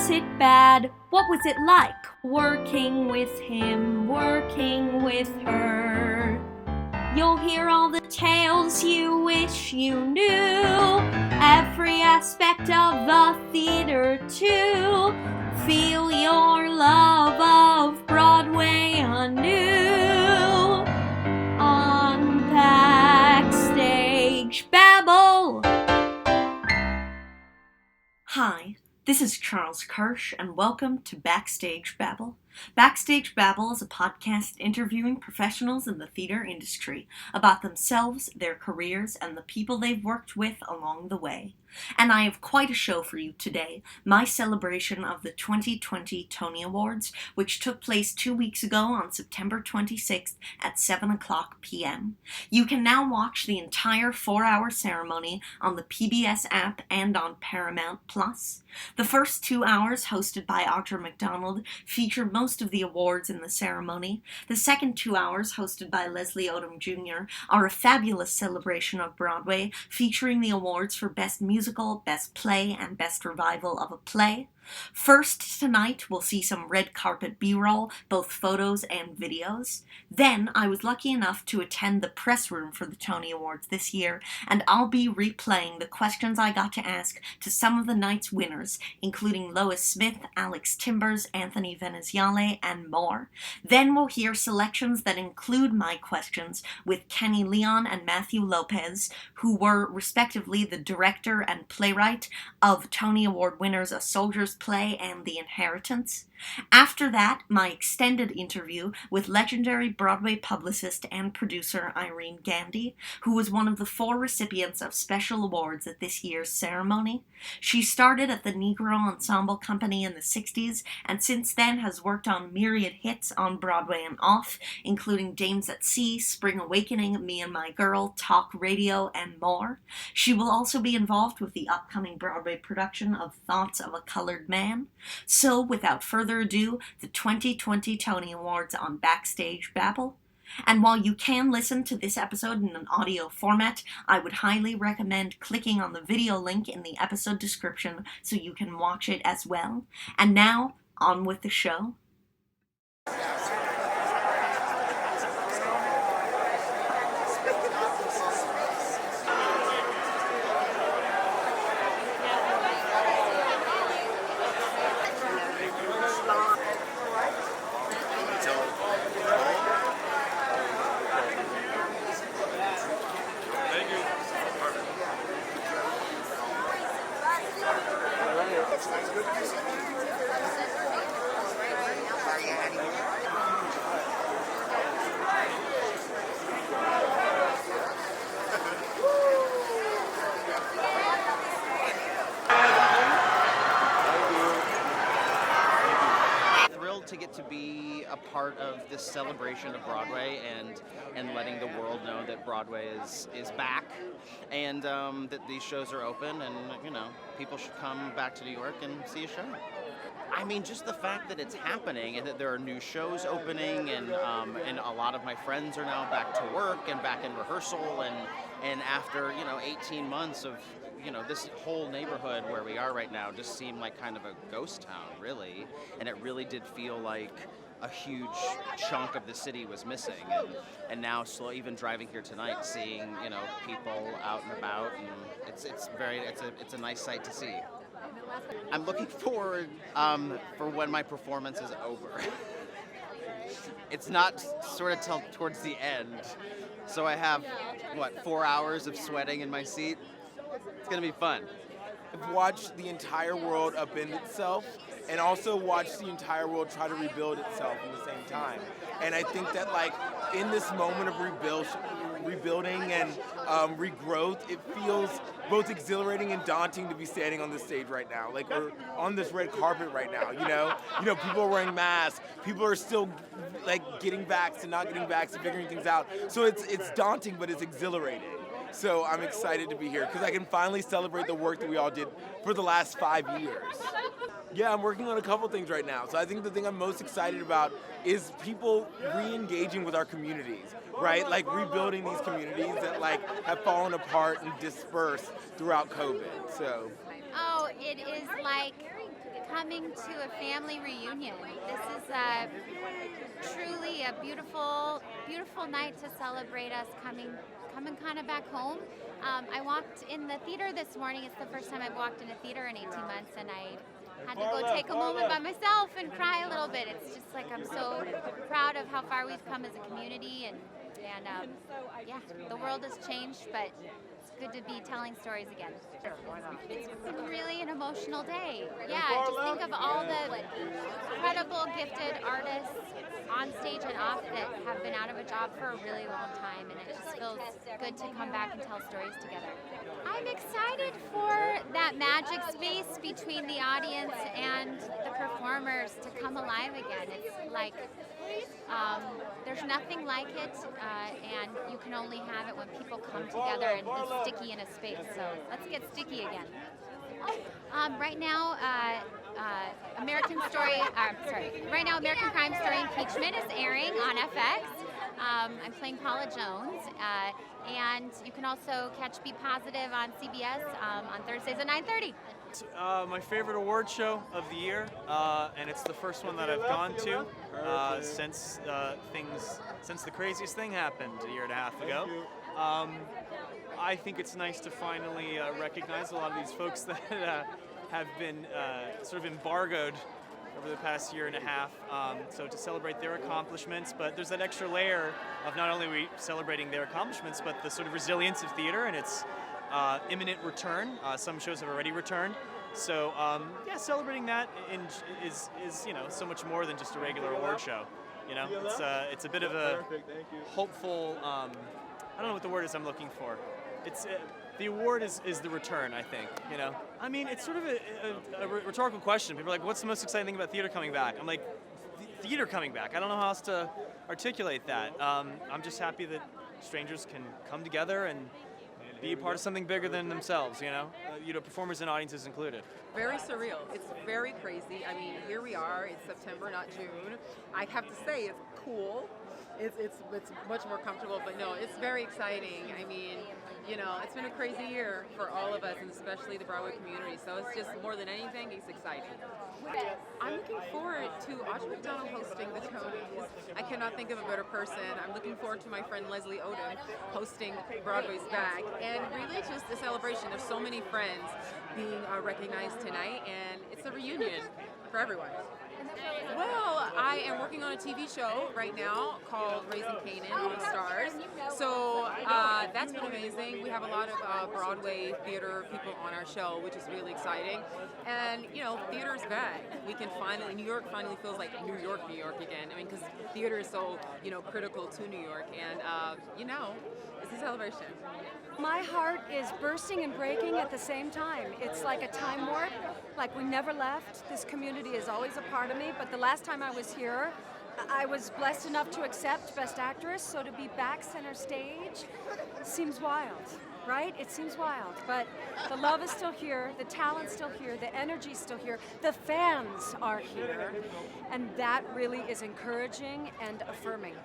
Was it bad? What was it like working with him, working with her? You'll hear all the tales you wish you knew, every aspect of the theater too. Feel your love of Broadway anew on Backstage Babble. Hi, this is Charles Kirsch, and welcome to Backstage Babble. Backstage Babble is a podcast interviewing professionals in the theater industry about themselves, their careers, and the people they've worked with along the way. And I have quite a show for you today, my celebration of the 2020 Tony Awards, which took place 2 weeks ago on September 26th at 7:00 p.m. You can now watch the entire 4-hour ceremony on the PBS app and on Paramount+. The first 2 hours, hosted by Audra McDonald, feature most of the awards in the ceremony. The second 2 hours, hosted by Leslie Odom Jr., are a fabulous celebration of Broadway, featuring the awards for Best Musical, Best Play, and Best Revival of a Play. First, tonight, we'll see some red carpet B-roll, both photos and videos. Then, I was lucky enough to attend the press room for the Tony Awards this year, and I'll be replaying the questions I got to ask to some of the night's winners, including Lois Smith, Alex Timbers, Anthony Veneziale, and more. Then we'll hear selections that include my questions with Kenny Leon and Matthew Lopez, who were, respectively, the director and playwright of Tony Award winners A Soldier's Play and The Inheritance. After that, my extended interview with legendary Broadway publicist and producer Irene Gandy, who was one of the 4 recipients of special awards at this year's ceremony. She started at the Negro Ensemble Company in the 60s, and since then has worked on myriad hits on Broadway and off, including Dames at Sea, Spring Awakening, Me and My Girl, Talk Radio, and more. She will also be involved with the upcoming Broadway production of Thoughts of a Colored Man. So, without further ado, the 2020 Tony Awards on Backstage Babble. And while you can listen to this episode in an audio format, I would highly recommend clicking on the video link in the episode description so you can watch it as well. And now, on with the show. To get to be a part of this celebration of Broadway and letting the world know that Broadway is back and that these shows are open and people should come back to New York and see a show. I mean, just the fact that it's happening and that there are new shows opening and a lot of my friends are now back to work and back in rehearsal and after 18 months of this whole neighborhood where we are right now just seemed like kind of a ghost town, really, and it really did feel like a huge chunk of the city was missing, and now even driving here tonight, seeing people out and about, and it's a nice sight to see. I'm looking forward for when my performance is over. It's not sort of till towards the end, so I have 4 hours of sweating in my seat. It's gonna be fun. I've watched the entire world upend itself and also watched the entire world try to rebuild itself at the same time. And I think that in this moment of rebuilding and regrowth, it feels both exhilarating and daunting to be standing on this stage right now. We're on this red carpet right now, people are wearing masks, people are still getting vaxxed and not getting vaxxed and figuring things out. So it's daunting, but it's exhilarating. So I'm excited to be here because I can finally celebrate the work that we all did for the last 5 years. Yeah, I'm working on a couple things right now. So I think the thing I'm most excited about is people re-engaging with our communities, right? Rebuilding these communities that have fallen apart and dispersed throughout COVID. So. Oh, it is coming to a family reunion. This is truly a beautiful, beautiful night to celebrate us coming kind of back home. I walked in the theater this morning. It's the first time I've walked in a theater in 18 months, and I had to go take a moment by myself and cry a little bit. It's just like I'm so proud of how far we've come as a community, and yeah, the world has changed, but it's good to be telling stories again. It's really an emotional day. Yeah, just think of all the incredible, gifted artists on stage and off that have been out of a job for a really long time, and it just feels good to come back and tell stories together. I'm excited for that magic space between the audience and the performers to come alive again. It's like there's nothing like it, and you can only have it when people come together and be sticky in a space. So let's get sticky again. Right now, American Crime Story Impeachment is airing on FX. I'm playing Paula Jones, and you can also catch Be Positive on CBS on Thursdays at 9:30. My favorite award show of the year, and it's the first one that I've gone to since the craziest thing happened a year and a half ago. I think it's nice to finally recognize a lot of these folks that have been sort of embargoed over the past year and a half, so to celebrate their accomplishments, but there's that extra layer of not only we celebrating their accomplishments, but the sort of resilience of theater and its imminent return. Some shows have already returned, so yeah, celebrating that is so much more than just a regular award show. It's a bit of a hopeful. I don't know what the word is I'm looking for. It's the award is the return, I think. I mean, it's sort of a rhetorical question. People are like, "What's the most exciting thing about theater coming back?" I'm like, "Theater coming back." I don't know how else to articulate that. I'm just happy that strangers can come together and be a part of something bigger than themselves. Performers and audiences included. Very surreal. It's very crazy. I mean, here we are. It's September, not June. I have to say, it's cool. It's much more comfortable, but no, it's very exciting. I mean, it's been a crazy year for all of us, and especially the Broadway community. So it's just more than anything, it's exciting. I'm looking forward to Audrey McDonald hosting the Tonys. I cannot think of a better person. I'm looking forward to my friend Leslie Odom hosting Broadway's Back, and really just a celebration. There's so many friends being recognized tonight, and it's a reunion for everyone. Well, I am working on a TV show right now called Raising Kanan on Stars. So that's been amazing. We have a lot of Broadway theater people on our show, which is really exciting. And, theater is back. We can finally, New York finally feels like New York again. I mean, because theater is so, critical to New York. And, it's a celebration. My heart is bursting and breaking at the same time. It's like a time warp, like we never left. This community is always a part of me, but the last time I was here, I was blessed enough to accept Best Actress, so to be back center stage seems wild, right? It seems wild, but the love is still here, the talent's still here, the energy's still here, the fans are here, and that really is encouraging and affirming.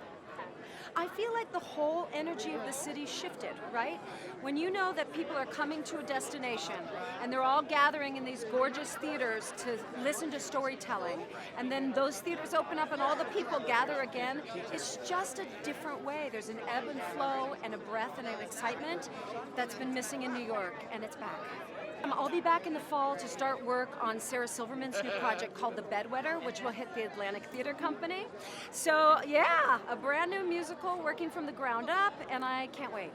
I feel like the whole energy of the city shifted, right? When you know that people are coming to a destination and they're all gathering in these gorgeous theaters to listen to storytelling, and then those theaters open up and all the people gather again, it's just a different way. There's an ebb and flow and a breath and an excitement that's been missing in New York, and it's back. I'll be back in the fall to start work on Sarah Silverman's new project called The Bedwetter, which will hit the Atlantic Theater Company. So yeah, a brand new musical working from the ground up, and I can't wait.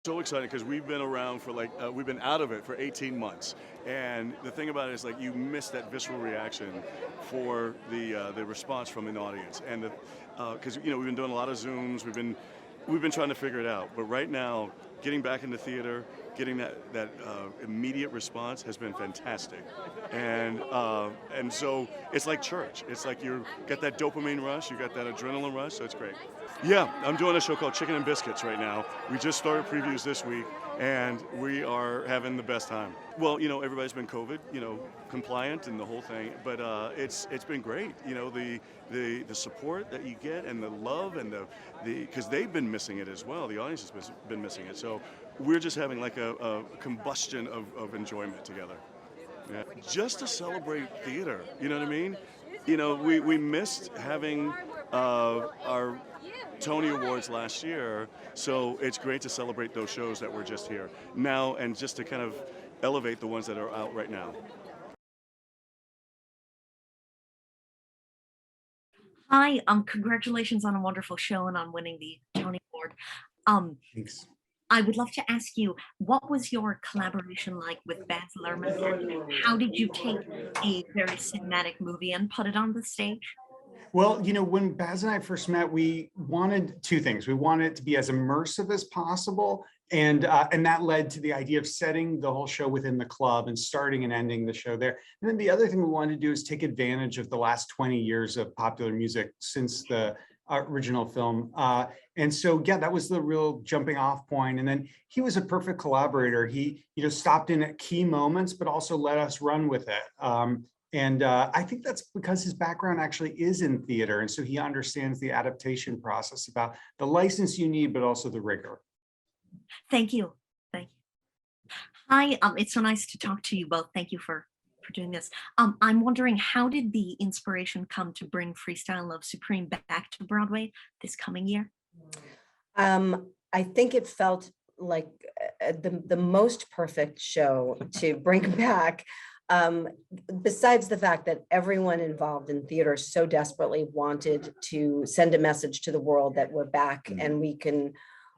So excited because we've been around for we've been out of it for 18 months. And the thing about it is you miss that visceral reaction for the response from an audience. And because we've been doing a lot of Zooms, we've been trying to figure it out. But right now, getting back into theater, getting that immediate response has been fantastic, and so it's like church. It's like you get that dopamine rush, you got that adrenaline rush, so it's great. Yeah, I'm doing a show called Chicken and Biscuits right now. We just started previews this week, and we are having the best time. Well, everybody's been COVID, compliant and the whole thing, but it's been great. The support that you get and the love and because they've been missing it as well. The audience has been missing it, so we're just having a combustion of enjoyment together. Yeah. Just to celebrate theater, you know what I mean? You know, we missed having our Tony Awards last year, so it's great to celebrate those shows that were just here now and just to kind of elevate the ones that are out right now. Hi, congratulations on a wonderful show and on winning the Tony Award. Thanks. I would love to ask you, what was your collaboration like with Baz Luhrmann, and how did you take a very cinematic movie and put it on the stage? Well, you know, when Baz and I first met, we wanted two things. We wanted it to be as immersive as possible, and that led to the idea of setting the whole show within the club and starting and ending the show there. And then the other thing we wanted to do is take advantage of the last 20 years of popular music since the original film. And so, yeah, that was the real jumping off point. And then he was a perfect collaborator. He, you know, stopped in at key moments, but also let us run with it. And I think that's because his background actually is in theater. And so he understands the adaptation process about the license you need, but also the rigor. Thank you. Thank you. Hi, it's so nice to talk to you both. Thank you for doing this. I'm wondering, how did the inspiration come to bring Freestyle Love Supreme back to Broadway this coming year? I think it felt like the most perfect show to bring back. Besides the fact that everyone involved in theater so desperately wanted to send a message to the world that we're back and we can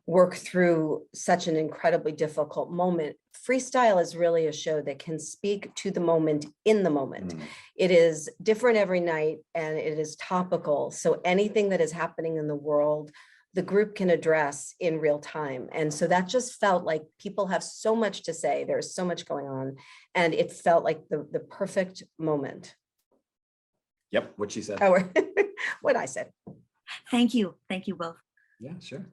work through such an incredibly difficult moment. Freestyle is really a show that can speak to the moment in the moment. It is different every night and it is topical. So anything that is happening in the world, the group can address in real time. And so that just felt like people have so much to say. There's so much going on. And it felt like the perfect moment. Yep, what she said. Oh, what I said. Thank you. Thank you both. Yeah, sure.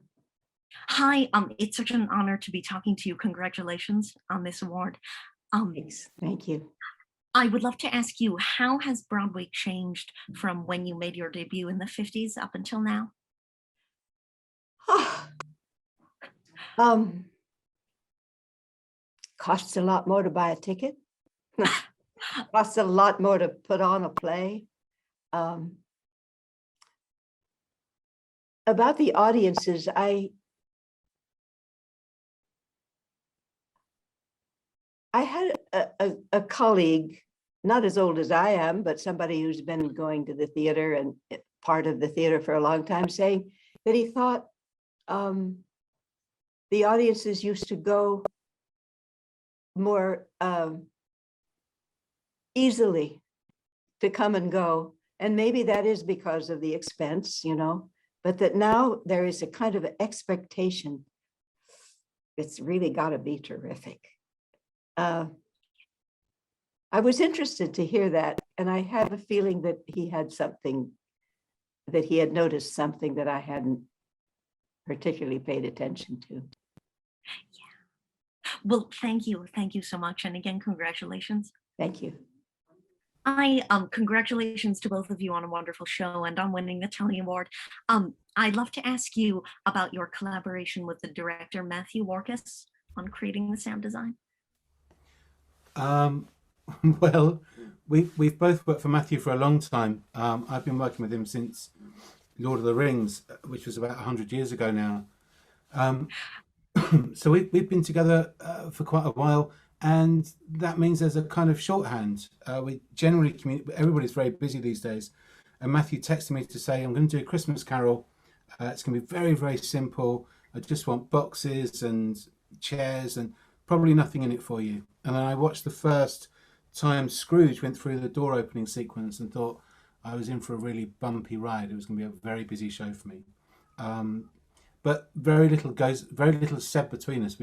Hi, it's such an honor to be talking to you. Congratulations on this award. Thanks. Thank you. I would love to ask you, how has Broadway changed from when you made your debut in the 50s up until now? Costs a lot more to buy a ticket. Costs a lot more to put on a play. About the audiences, I had a colleague, not as old as I am, but somebody who's been going to the theater and part of the theater for a long time, saying that he thought the audiences used to go more easily to come and go. And maybe that is because of the expense, you know, but that now there is a kind of expectation. It's really got to be terrific. I was interested to hear that, and I have a feeling that he had something, that he had noticed something that I hadn't particularly paid attention to. Yeah. Well, thank you. Thank you so much. And again, congratulations. Thank you. Congratulations to both of you on a wonderful show and on winning the Tony Award. I'd love to ask you about your collaboration with the director, Matthew Warchus, on creating the sound design. Well, we've both worked for Matthew for a long time. I've been working with him since Lord of the Rings, which was about 100 years ago now. So we've been together for quite a while, and that means there's a kind of shorthand. We generally communicate. Everybody's very busy these days, and Matthew texted me to say, I'm going to do a Christmas Carol. It's going to be very, very simple. I just want boxes and chairs and probably nothing in it for you. And then I watched the first time Scrooge went through the door opening sequence and thought I was in for a really bumpy ride. It was going to be a very busy show for me. But very little is said between us.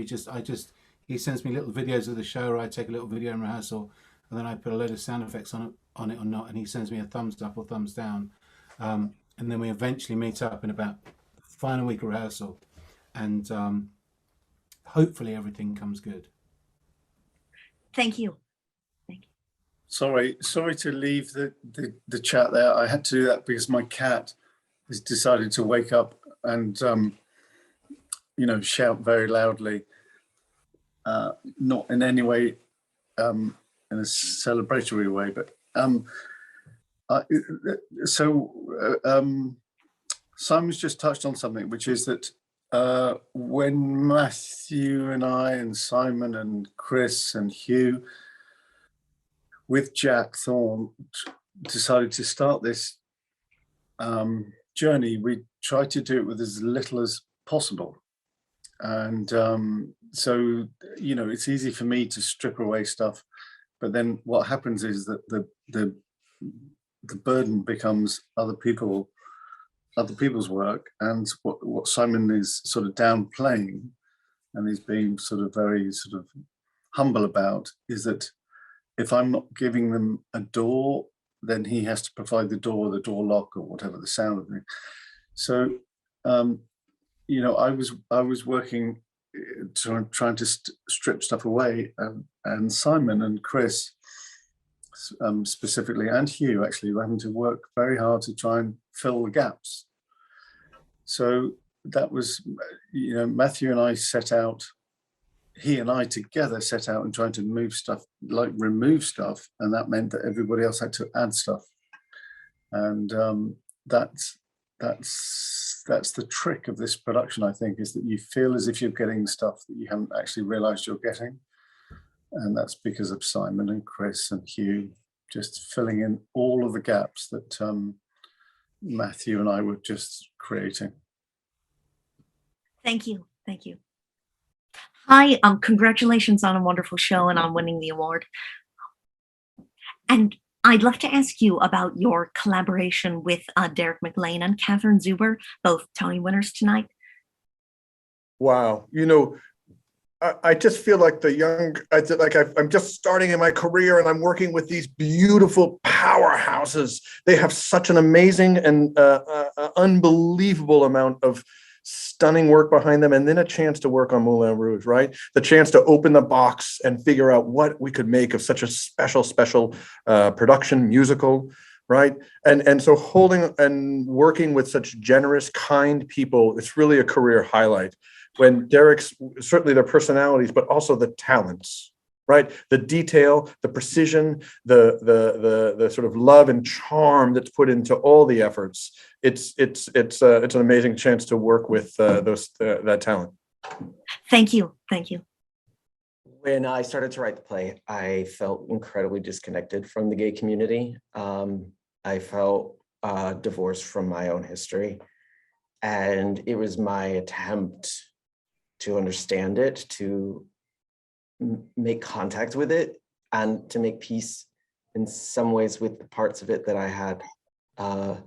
He sends me little videos of the show, or I take a little video in rehearsal, and then I put a load of sound effects on it or not, and he sends me a thumbs up or thumbs down. And then we eventually meet up in about the final week of rehearsal, and hopefully everything comes good. Thank you. Thank you. Sorry to leave the chat there. I had to do that because my cat has decided to wake up and shout very loudly, not in any way in a celebratory way. But Simon's just touched on something, which is that when Matthew and I and Simon and Chris and Hugh with Jack Thorne decided to start this journey, we tried to do it with as little as possible. And so, you know, it's easy for me to strip away stuff, but then what happens is that the burden becomes other people's work. And what Simon is sort of downplaying, and he's being sort of very sort of humble about, is that if I'm not giving them a door, then he has to provide the door lock, or whatever the sound of it. So, you know, I was working trying to strip stuff away, and Simon and Chris specifically, and Hugh actually, were having to work very hard to try and fill the gaps. So that was, you know, Matthew and I set out, he and I together set out and trying to move stuff, like remove stuff, and that meant that everybody else had to add stuff. And that's the trick of this production, I think, is that you feel as if you're getting stuff that you haven't actually realized you're getting. And that's because of Simon and Chris and Hugh just filling in all of the gaps that Matthew and I were just creating. Thank you. Thank you. Hi, congratulations on a wonderful show and on winning the award. And I'd love to ask you about your collaboration with Derek McLean and Catherine Zuber, both Tony winners tonight. Wow. You know, I just feel like I'm just starting in my career and I'm working with these beautiful powerhouses. They have such an amazing and unbelievable amount of stunning work behind them, and then a chance to work on Moulin Rouge, right? The chance to open the box and figure out what we could make of such a special production musical, right? And so holding and working with such generous, kind people, it's really a career highlight. When Derek's, certainly their personalities, but also the talents, right? The detail, the precision, the sort of love and charm that's put into all the efforts. It's an amazing chance to work with that talent. Thank you. Thank you. When I started to write the play, I felt incredibly disconnected from the gay community. I felt divorced from my own history. And it was my attempt to understand it, to make contact with it, and to make peace in some ways with the parts of it that I had a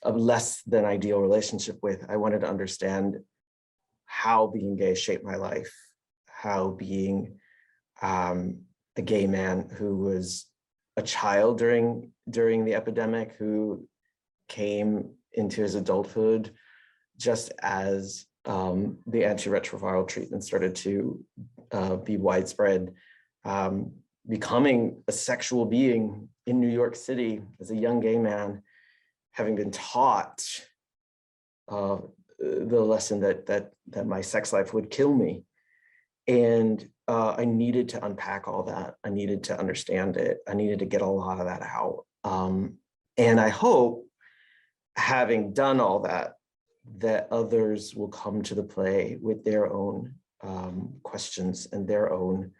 less than ideal relationship with. I wanted to understand how being gay shaped my life, how being a gay man who was a child during the epidemic, who came into his adulthood just as the antiretroviral treatment started to be widespread, becoming a sexual being in New York City as a young gay man, having been taught the lesson that my sex life would kill me. And I needed to unpack all that. I needed to understand it. I needed to get a lot of that out. And I hope, having done all that, that others will come to the play with their own questions and their own,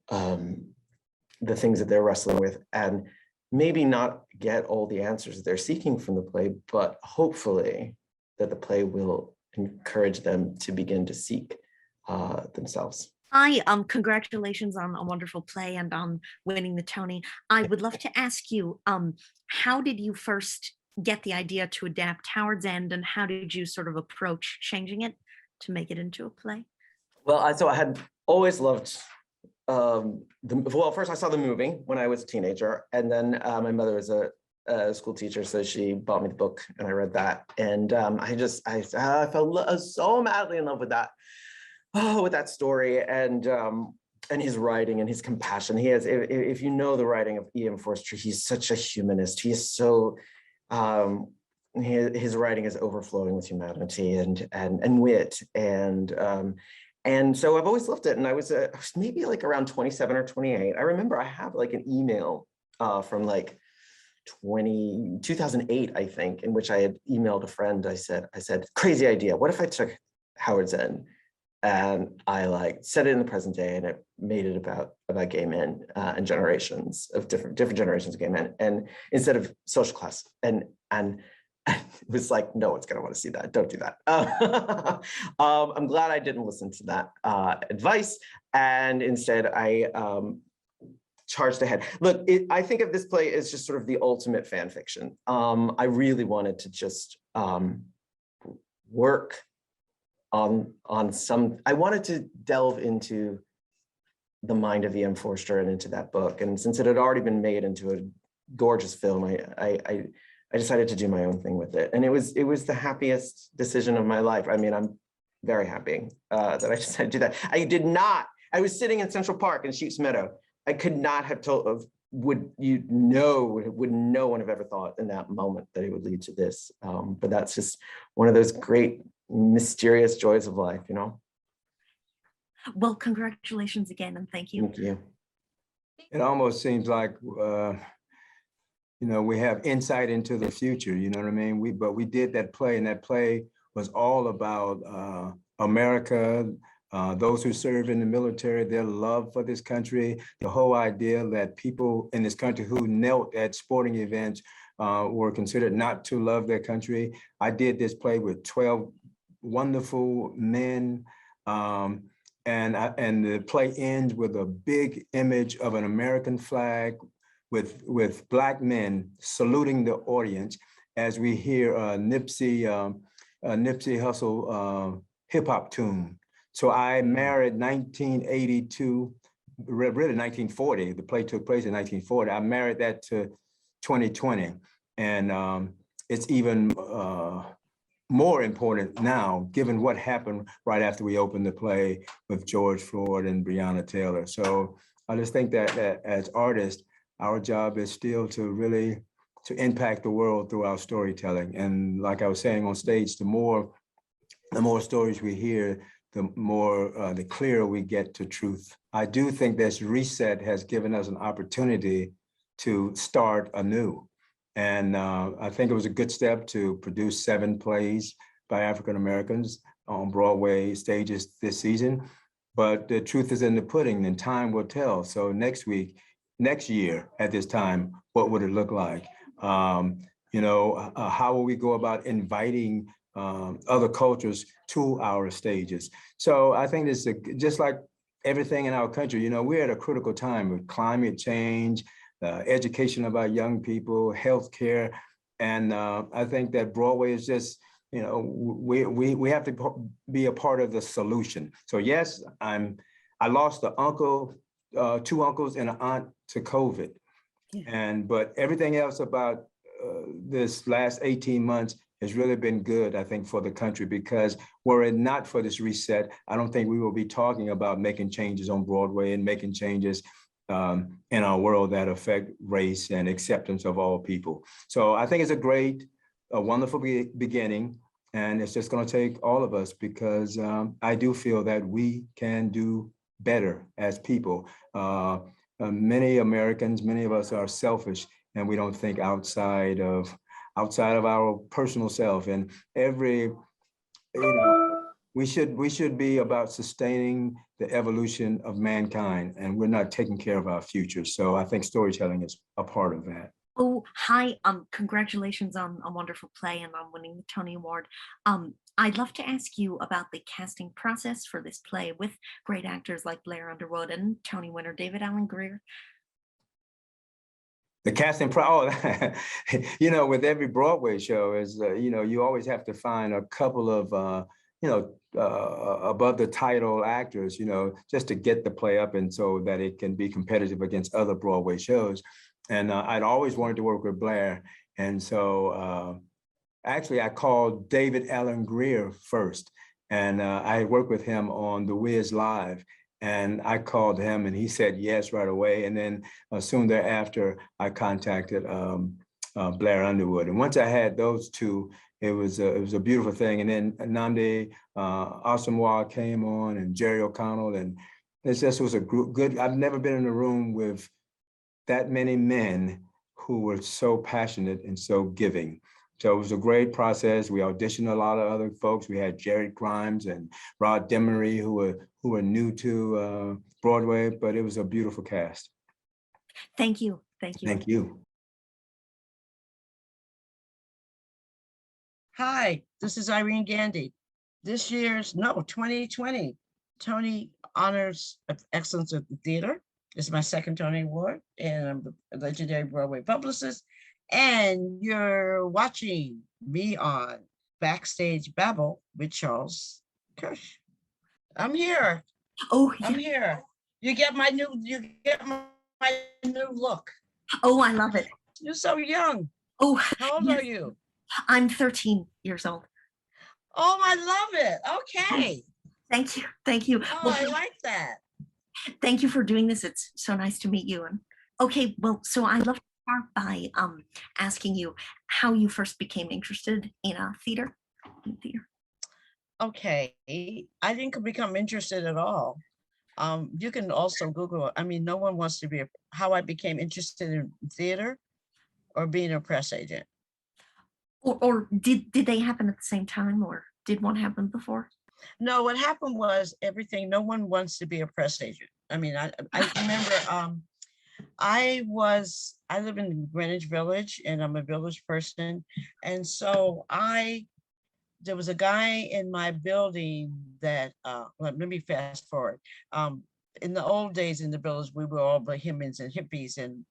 the things that they're wrestling with, and maybe not get all the answers they're seeking from the play, but hopefully that the play will encourage them to begin to seek themselves. Hi, congratulations on a wonderful play and on winning the Tony. I would love to ask you, how did you first get the idea to adapt Howard's End, and how did you sort of approach changing it to make it into a play? Well, so I had always loved first I saw the movie when I was a teenager, and then my mother was a school teacher, so she bought me the book and I read that, and I fell so madly in love with that story, and his writing and his compassion. He has, if you know the writing of E.M. Forster, he's such a humanist. He is so his writing is overflowing with humanity and wit, and And so I've always loved it. And I was maybe like around 27 or 28. I remember I have like an email from like 2008, I think, in which I had emailed a friend. I said, crazy idea. What if I took Howard's End and I like set it in the present day and I made it about gay men and generations of different generations of gay men, and instead of social class, and it was like, no one's gonna want to see that. Don't do that. I'm glad I didn't listen to that advice, and instead I charged ahead. Look, I think of this play as just sort of the ultimate fan fiction. I really wanted to just work on some. I wanted to delve into the mind of E.M. Forster and into that book, and since it had already been made into a gorgeous film, I decided to do my own thing with it, and it was the happiest decision of my life. I mean, I'm very happy that I decided to do that. I was sitting in Central Park in Sheep's Meadow. I could not have told, would no one have ever thought in that moment that it would lead to this. But that's just one of those great mysterious joys of life, you know? Well, congratulations again, and thank you. Thank you. It almost seems like, we have insight into the future, you know what I mean? But we did that play, and that play was all about America, those who serve in the military, their love for this country, the whole idea that people in this country who knelt at sporting events were considered not to love their country. I did this play with 12 wonderful men, and the play ends with a big image of an American flag with Black men saluting the audience as we hear Nipsey Hussle hip hop tune. So I married 1982, really 1940. The play took place in 1940. I married that to 2020. And it's even more important now, given what happened right after we opened the play with George Floyd and Breonna Taylor. So I just think that as artists, our job is still to really impact the world through our storytelling. And like I was saying on stage, the more stories we hear, the clearer we get to truth. I do think this reset has given us an opportunity to start anew. And I think it was a good step to produce 7 plays by African Americans on Broadway stages this season. But the truth is in the pudding, and time will tell. So next year at this time, what would it look like? How will we go about inviting other cultures to our stages? So I think this is just like everything in our country, we're at a critical time with climate change, education of our young people, healthcare. And I think that Broadway is just, we have to be a part of the solution. So yes, I lost an uncle, 2 uncles and an aunt to COVID. But everything else about this last 18 months has really been good, I think, for the country, because were it not for this reset, I don't think we will be talking about making changes on Broadway and making changes in our world that affect race and acceptance of all people. So I think it's a wonderful beginning, and it's just going to take all of us, because I do feel that we can do better as people. Many Americans, many of us are selfish, and we don't think outside of our personal self. And we should be about sustaining the evolution of mankind, and we're not taking care of our future. So I think storytelling is a part of that. Oh, hi, congratulations on a wonderful play and on winning the Tony Award. I'd love to ask you about the casting process for this play with great actors like Blair Underwood and Tony winner David Alan Grier. The casting with every Broadway show is, you always have to find a couple of, above the title actors, just to get the play up and so that it can be competitive against other Broadway shows. And I'd always wanted to work with Blair. And so actually I called David Alan Grier first, and I had worked with him on The Wiz Live. And I called him and he said yes right away. And then soon thereafter, I contacted Blair Underwood. And once I had those two, it was a beautiful thing. And then Nnamdi Asamoah came on, and Jerry O'Connell, and it just was a good. I've never been in a room with that many men who were so passionate and so giving. So it was a great process. We auditioned a lot of other folks. We had Jared Grimes and Rod Demery, who were new to Broadway, but it was a beautiful cast. Thank you. Thank you. Thank you. Hi, this is Irene Gandy. This year's, 2020 Tony Honors of Excellence of the Theater. This is my second Tony Award, and I'm a legendary Broadway publicist. And you're watching me on Backstage Babble with Charles Kirsch. I'm here. Oh, I'm here. You get my new look. Oh, I love it. You're so young. Oh, how old are you? I'm 13 years old. Oh, I love it. Okay. Thank you. Thank you. Oh, I like that. Thank you for doing this. It's so nice to meet you. And okay, well, so I'd love to start by asking you how you first became interested in theater. Okay, I didn't become interested at all. You can also Google it. I mean, no one wants to be how I became interested in theater or being a press agent. Or did they happen at the same time, or did one happen before? No, what happened was everything. No one wants to be a press agent. I mean, I remember I live in Greenwich Village, and I'm a village person. And so there was a guy in my building that, let me fast forward. In the old days in the village, we were all bohemians and hippies. And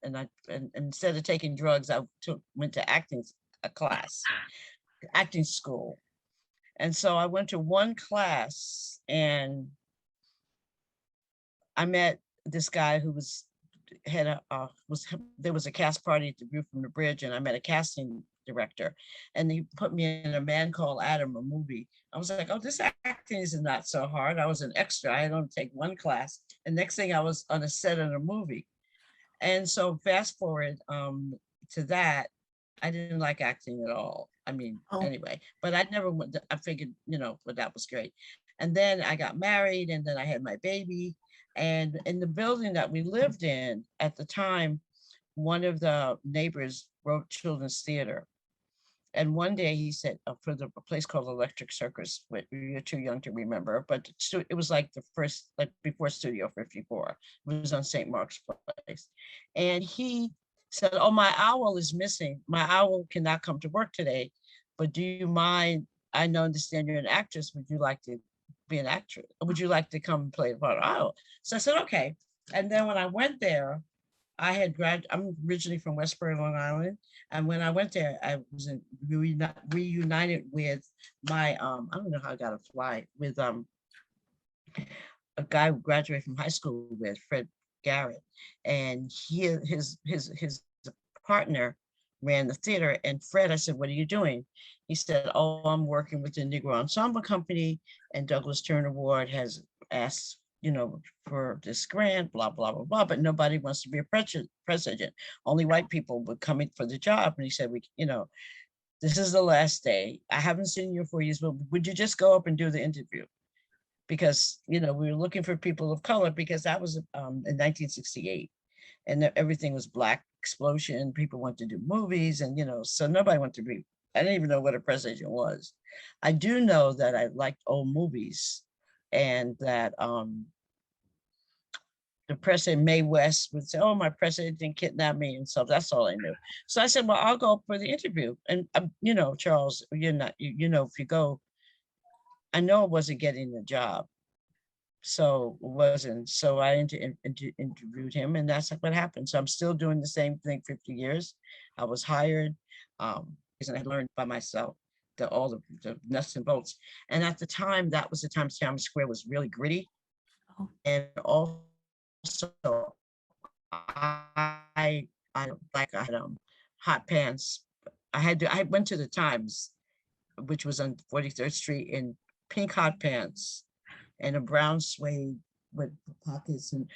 instead of taking drugs, I went to acting school. And so I went to one class, and I met this guy who there was a cast party at the View from the Bridge, and I met a casting director, and he put me in A Man Called Adam, a movie. I was like, oh, this acting is not so hard. I was an extra. I had only take one class. And next thing I was on a set in a movie. And so fast forward to that, I didn't like acting at all. I mean, anyway, but I figured, but that was great. And then I got married, and then I had my baby. And in the building that we lived in at the time, one of the neighbors wrote children's theater. And one day he said, for a place called Electric Circus, you're too young to remember, but it was like the first, like before Studio 54. It was on St. Mark's Place. And he said, oh, my owl is missing. My owl cannot come to work today, but do you mind? I understand you're an actress. Would you like to be an actress? Would you like to come and play the part of owl? So I said, okay. And then when I went there, I'm originally from Westbury, Long Island. And when I went there, I was reunited with my, I don't know how I got a flight, with a guy who graduated from high school with, Fred Garrett. And his partner ran the theater. And Fred, I said, what are you doing? He said, oh, I'm working with the Negro Ensemble Company, and Douglas Turner Ward has asked, for this grant, blah, blah, blah, blah, but nobody wants to be a press agent. Only white people were coming for the job. And he said, this is the last day. I haven't seen you in 4 years, but would you just go up and do the interview? Because, we were looking for people of color, because that was in 1968. And everything was Black explosion. People wanted to do movies, and, so nobody wanted to be, I didn't even know what a press agent was. I do know that I liked old movies, and that the press in Mae West would say, oh, my press agent kidnapped me. And so that's all I knew. So I said, well, I'll go for the interview. And, Charles, if you go, I know I wasn't getting the job. So I interviewed him, and that's what happened. So I'm still doing the same thing 50 years. I was hired, and I learned by myself all the nuts and bolts. And at the time, that was the time Times Square was really gritty. Oh. And also I had hot pants. I went to the Times, which was on 43rd Street, in pink hot pants and a brown suede with pockets and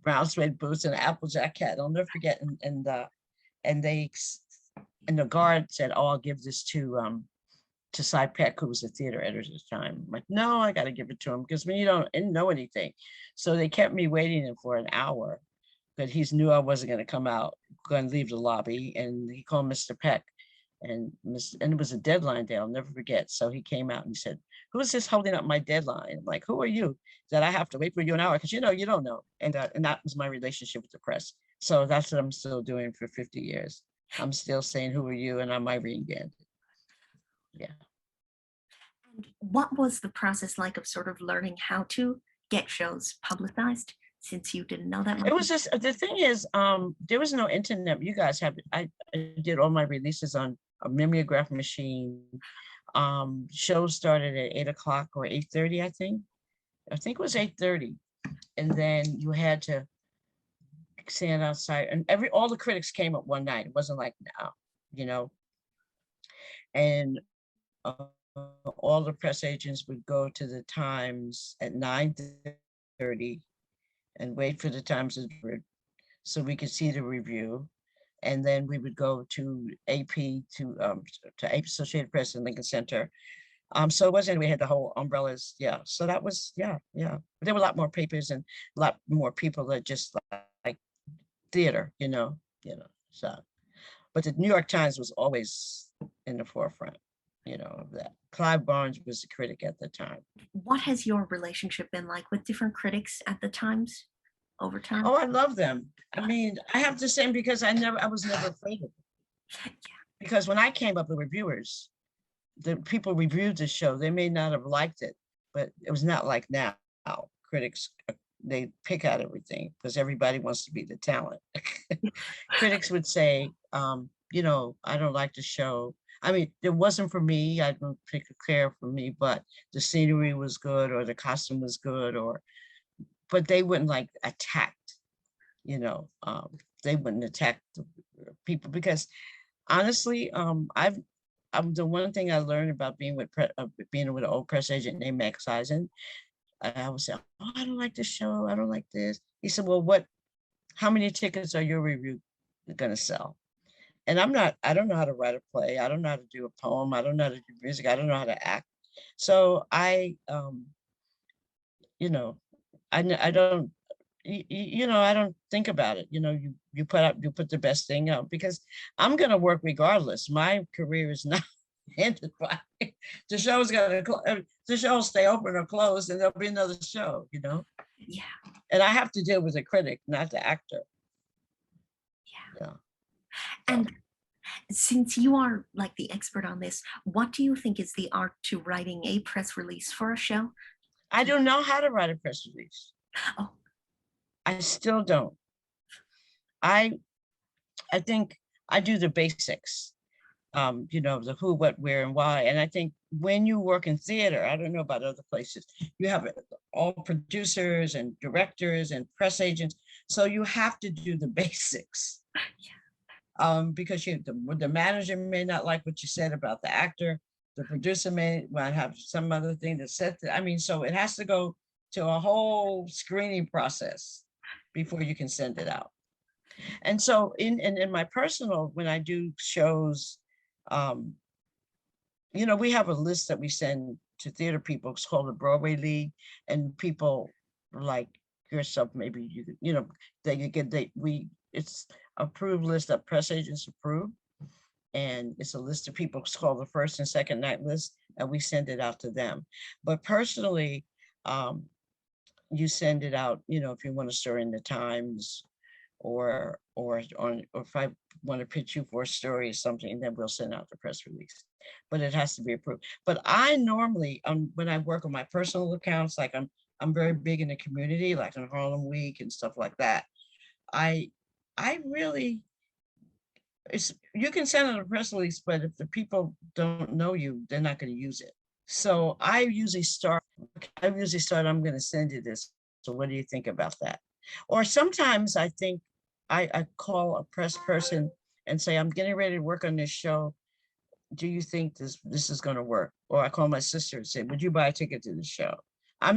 brown suede boots and an Applejack hat. I'll never forget. And the guard said, oh, I'll give this to to Cy Peck, who was the theater editor at the time. I'm like, no, I got to give it to him because when you didn't know anything. So they kept me waiting for an hour, but he knew I wasn't going to come out, going to leave the lobby. And he called Mr. Peck, and it was a deadline day, I'll never forget. So he came out and he said, who is this holding up my deadline? I'm like, who are you that I have to wait for you an hour? Because you don't know. And that was my relationship with the press. So that's what I'm still doing for 50 years. I'm still saying, who are you? And I'm Irene Gandy. Yeah. And what was the process like of sort of learning how to get shows publicized, since you didn't know that much? It was just, the thing is, there was no internet. You guys have, I did all my releases on a mimeograph machine. Shows started at 8 o'clock or 8:30, I think. I think it was 8:30. And then you had to stand outside, and all the critics came up one night. It wasn't like now, and all the press agents would go to the Times at 9:30 and wait for the Times so we could see the review. And then we would go to AP, to Associated Press and Lincoln Center. So it wasn't, we had the whole umbrellas. Yeah. So that was, yeah. But there were a lot more papers and a lot more people that just like theater, so. But the New York Times was always in the forefront, of that. Clive Barnes was the critic at the time. What has your relationship been like with different critics at the Times over time? Oh, I love them. I mean, I have to say, because I was never afraid of them. Because when I came up with reviewers, the people reviewed the show, they may not have liked it, but it was not like now. Critics, they pick out everything because everybody wants to be the talent. Critics would say, I don't like the show. I mean, it wasn't for me. I don't care for me, but the scenery was good, or the costume was good, but they wouldn't like attack, they wouldn't attack the people, because honestly, the one thing I learned about being with an old press agent named Max Eisen, I would say, oh, I don't like this show, I don't like this. He said, well, how many tickets are your review gonna sell? And I don't know how to write a play, I don't know how to do a poem, I don't know how to do music, I don't know how to act. So I don't, I don't think about it. You put the best thing out, because I'm going to work regardless. My career is not ended by the show's the show stay open or closed, and there'll be another show, Yeah. And I have to deal with the critic, not the actor. Yeah. And since you are like the expert on this, what do you think is the art to writing a press release for a show? I don't know how to write a press release. Oh. I still don't. I think I do the basics, the who, what, where, and why. And I think when you work in theater, I don't know about other places, you have all producers and directors and press agents. So you have to do the basics. Because the manager may not like what you said about the actor. The producer may have some other thing that said that. I mean, so it has to go to a whole screening process before you can send it out. And so in my personal, when I do shows, we have a list that we send to theater people. It's called the Broadway League, and people like yourself, maybe it's approved list that press agents approve. And it's a list of people. It's called the first and second night list, and we send it out to them. But personally, you send it out, if you want to stir in the Times, or if I want to pitch you for a story or something, then we'll send out the press release. But it has to be approved. But I normally, when I work on my personal accounts, like I'm very big in the community, like on Harlem Week and stuff like that. I really, you can send out a press release, but if the people don't know you, they're not going to use it. So I usually start, I'm going to send you this. So what do you think about that? Or sometimes I think I call a press person and say, I'm getting ready to work on this show. Do you think this is going to work? Or I call my sister and say, would you buy a ticket to the show? I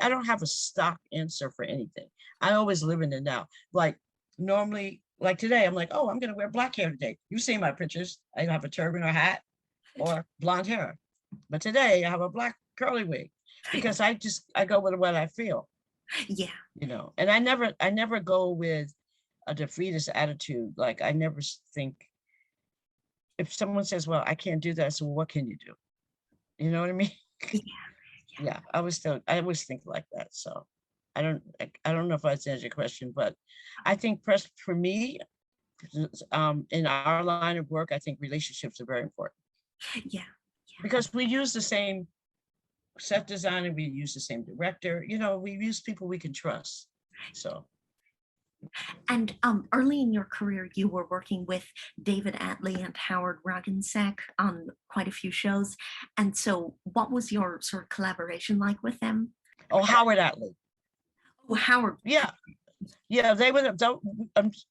don't have a stock answer for anything. I always live in the now. Like normally, like today, I'm like, oh, I'm going to wear black hair today. You've seen my pictures. I have a turban or hat or blonde hair. But today I have a black curly wig because I go with what I feel, Yeah. and I never go with a defeatist attitude. Like I never think if someone says, well, I can't do that, I say, well, what can you do? You know what I mean? Yeah, I always think like that. So I don't know if I answered your question, but I think press for me, in our line of work, I think relationships are very important Yeah. because we use the same set designer, we use the same director, we use people we can trust. So And early in your career, you were working with David Atlee and Howard Roggensack on quite a few shows. And so, what was your sort of collaboration like with them? Oh, Howard Atlee. Oh, Howard. Yeah, they would have done,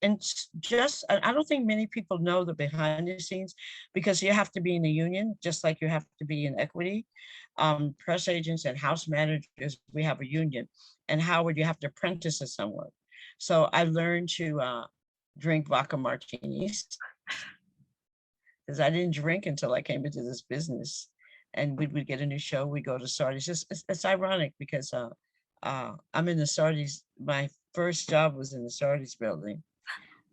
and just, I don't think many people know the behind the scenes because you have to be in the union, just like you have to be in equity. Press agents and house managers, we have a union, and Howard, you have to apprentice to someone. So I learned to drink vodka martinis because I didn't drink until I came into this business. And we would get a new show, we go to Sardi's. It's ironic because I'm in the Sardi's. My first job was in the Sardi's building.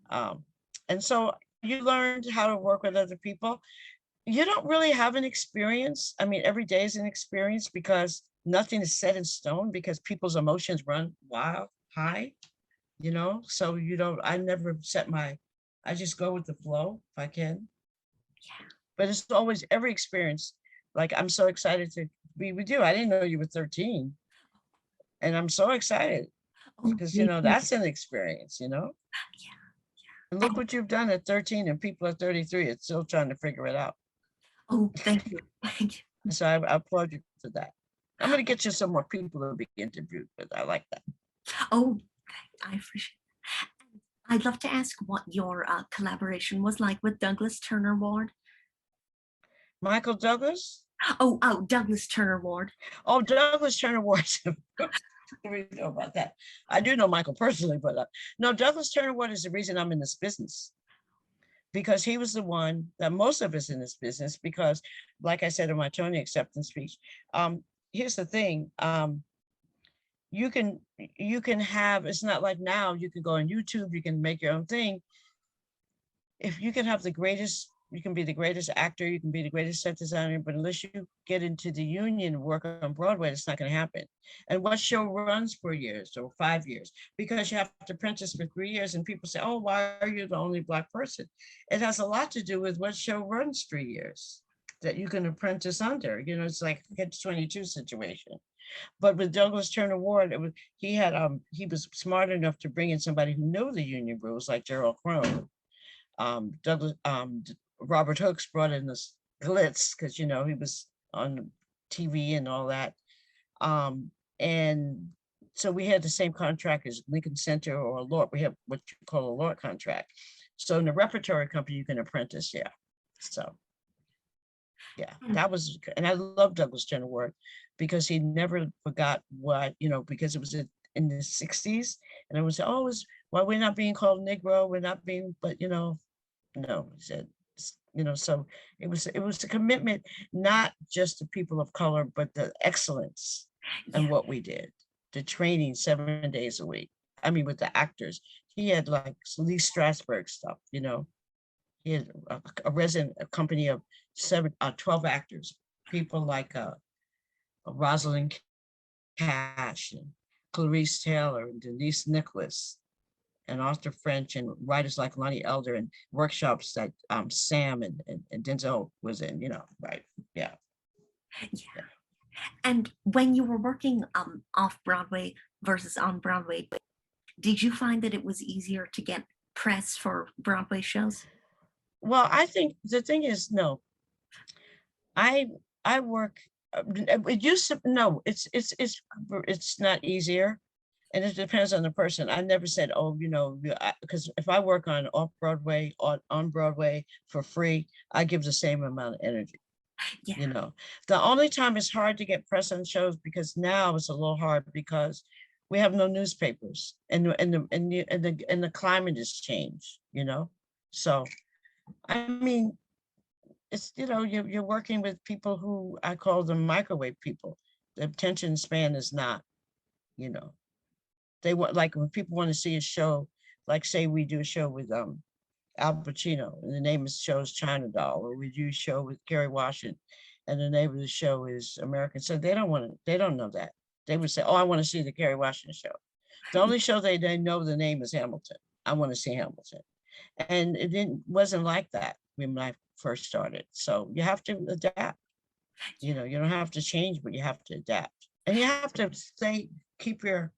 And so you learned how to work with other people. You don't really have an experience. I mean, every day is an experience because nothing is set in stone because people's emotions run wild, high, so I never I just go with the flow if I can. Yeah. But it's always every experience. Like, I'm so excited to be with you. I didn't know you were 13. And I'm so excited because, that's an experience, Yeah. And look what you've done at 13 and people at 33 are still trying to figure it out. Oh, thank you. Thank you. So I applaud you for that. I'm going to get you some more people to be interviewed, but I like that. Oh, I appreciate it. I'd love to ask what your collaboration was like with Douglas Turner Ward. Michael Douglas? Oh, Douglas Turner Ward. Oh, Douglas Turner Ward. We know about that. I do know Michael personally, but no, Douglas Turner Ward is the reason I'm in this business. Because he was the one that most of us in this business, because like I said in my Tony acceptance speech, here's the thing. You can have, it's not like now you can go on YouTube, you can make your own thing. If you can have the greatest, you can be the greatest actor, you can be the greatest set designer, but unless you get into the union and work on Broadway, it's not going to happen. And what show runs for years or 5 years? Because you have to apprentice for 3 years and people say, oh, why are you the only Black person? It has a lot to do with what show runs 3 years that you can apprentice under. It's like a catch-22 situation. But with Douglas Turner Ward, he was smart enough to bring in somebody who knew the union rules, like Gerald Crone. Robert Hooks brought in this glitz because he was on TV and all that. And so we had the same contract as Lincoln Center or LORT. We have what you call a LORT contract. So in the repertory company, you can apprentice, yeah. So yeah, that was, and I love Douglas Turner Ward because he never forgot what, because it was in the 60s. And I would say, oh, why we're not being called Negro, we're not being, but no, he said, so it was a commitment, not just to people of color, but the excellence and what we did, the training 7 days a week. I mean, with the actors, he had like Lee Strasberg stuff, he had a company of 12 actors, people like Rosalind Cash and Clarice Taylor and Denise Nicholas and Arthur French and writers like Lonnie Elder and workshops that Sam and Denzel was in, right? Yeah. And when you were working off Broadway versus on Broadway, did you find that it was easier to get press for Broadway shows? Well, I think the thing is, no. I work. It used to, no. It's not easier. And it depends on the person. I never said, oh, because if I work on off Broadway or on Broadway for free, I give the same amount of energy. Yeah. The only time it's hard to get press on shows because now it's a little hard because we have no newspapers and the climate has changed. So, I mean, it's, you're working with people who I call them microwave people. The attention span is not, you know, they want, like when people want to see a show, like say we do a show with Al Pacino, and the name of the show is China Doll, or we do a show with Kerry Washington, and the name of the show is American. So they don't want to, they don't know that. They would say, oh, I want to see the Kerry Washington show. The only show they know the name is Hamilton. I want to see Hamilton. And it wasn't like that when I first started. So you have to adapt. You don't have to change, but you have to adapt. And you have to keep your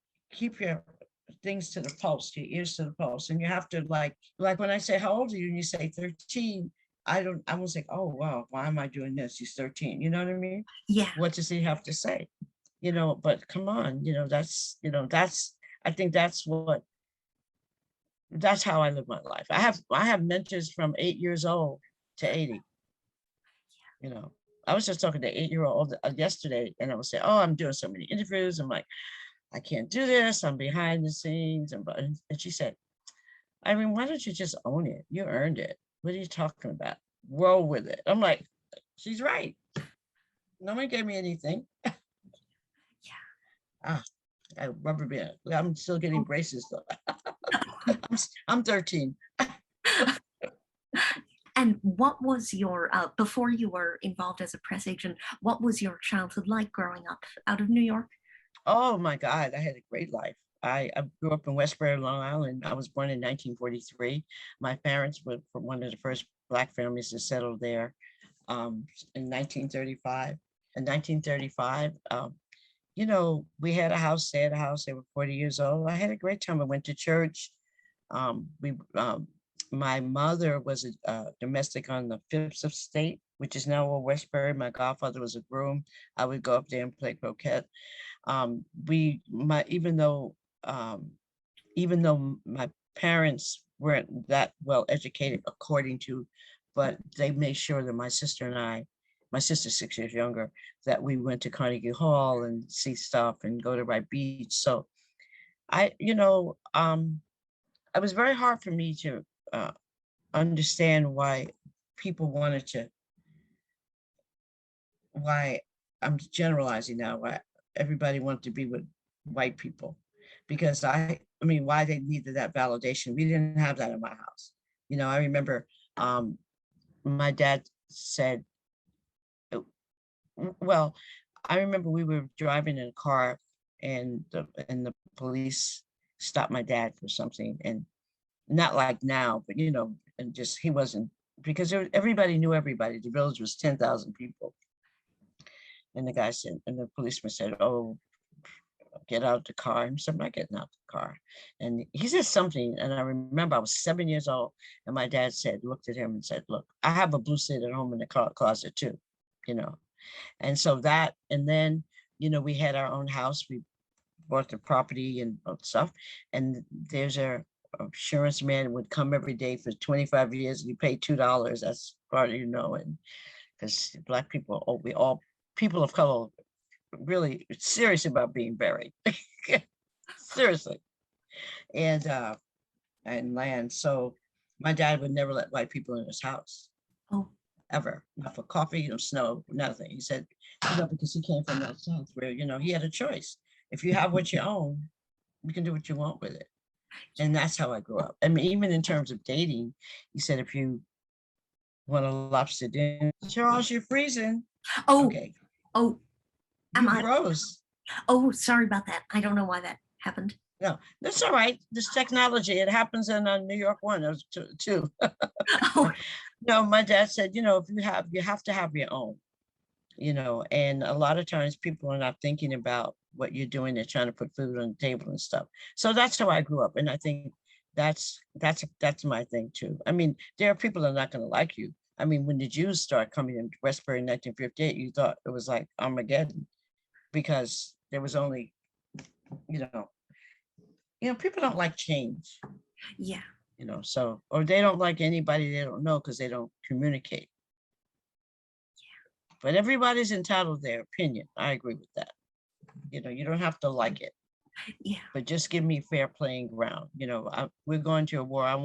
things to the pulse, your ears to the pulse. And you have to like when I say, how old are you? And you say 13, I won't say, oh, wow, why am I doing this? He's 13. You know what I mean? Yeah. What does he have to say? But come on, I think that's how I live my life. I have mentors from 8 years old to 80. I was just talking to 8-year-old yesterday, and I was saying, oh, I'm doing so many interviews. I'm like, I can't do this. I'm behind the scenes. And she said, Irene, why don't you just own it? You earned it. What are you talking about? Roll with it. I'm like, she's right. No one gave me anything. I rubber band. I'm still getting braces though. I'm 13. And what was your, before you were involved as a press agent, what was your childhood like growing up out of New York? Oh my God, I had a great life. I grew up in Westbury, Long Island. I was born in 1943. My parents were from one of the first Black families to settle there in 1935. In 1935, we had a house, they had a house, they were 40 years old. I had a great time. I went to church. My mother was a domestic on the Fifth Estate, which is now Old Westbury. My godfather was a groom. I would go up there and play croquet. Even though my parents weren't that well educated according to, but they made sure that my sister's 6 years younger, that we went to Carnegie Hall and see stuff and go to Wright Beach. So it was very hard for me to understand why I'm generalizing now, why everybody wanted to be with white people, because I mean, why they needed that validation. We didn't have that in my house. I remember my dad said, well, I remember we were driving in a car and the police stopped my dad for something, and not like now, but and just he wasn't, because everybody knew everybody. The village was 10,000 people. And the guy said, and the policeman said, oh, get out the car. And he said, I'm not getting out the car. And he said something, and I remember I was 7 years old, and my dad looked at him and said, look, I have a blue suit at home in the closet too, And so that, and then, we had our own house. We bought the property and stuff. And there's a insurance man would come every day for 25 years, and you pay $2. That's part of, and because Black people, people of color, really serious about being buried. Seriously. And land. So my dad would never let white people in his house. Oh. Ever. Not for coffee, snow, nothing. He said, because he came from that South where, he had a choice. If you have what you own, you can do what you want with it. And that's how I grew up. I mean, even in terms of dating, he said, if you want a lobster dinner, Charles, you're freezing. Oh, okay. Oh, you froze. Oh, sorry about that. I don't know why that happened. No, that's all right. This technology, it happens in New York one too. Oh. No, my dad said, if you have to have your own, and a lot of times people are not thinking about what you're doing. They're trying to put food on the table and stuff. So that's how I grew up. And I think that's my thing too. I mean, there are people that are not going to like you. I mean, when the Jews started coming in Westbury in 1958, you thought it was like Armageddon, because there was only, people don't like change. Yeah. So, or they don't like anybody they don't know because they don't communicate. Yeah. But everybody's entitled to their opinion. I agree with that. You don't have to like it. Yeah. But just give me fair playing ground. We're going to a war. I'm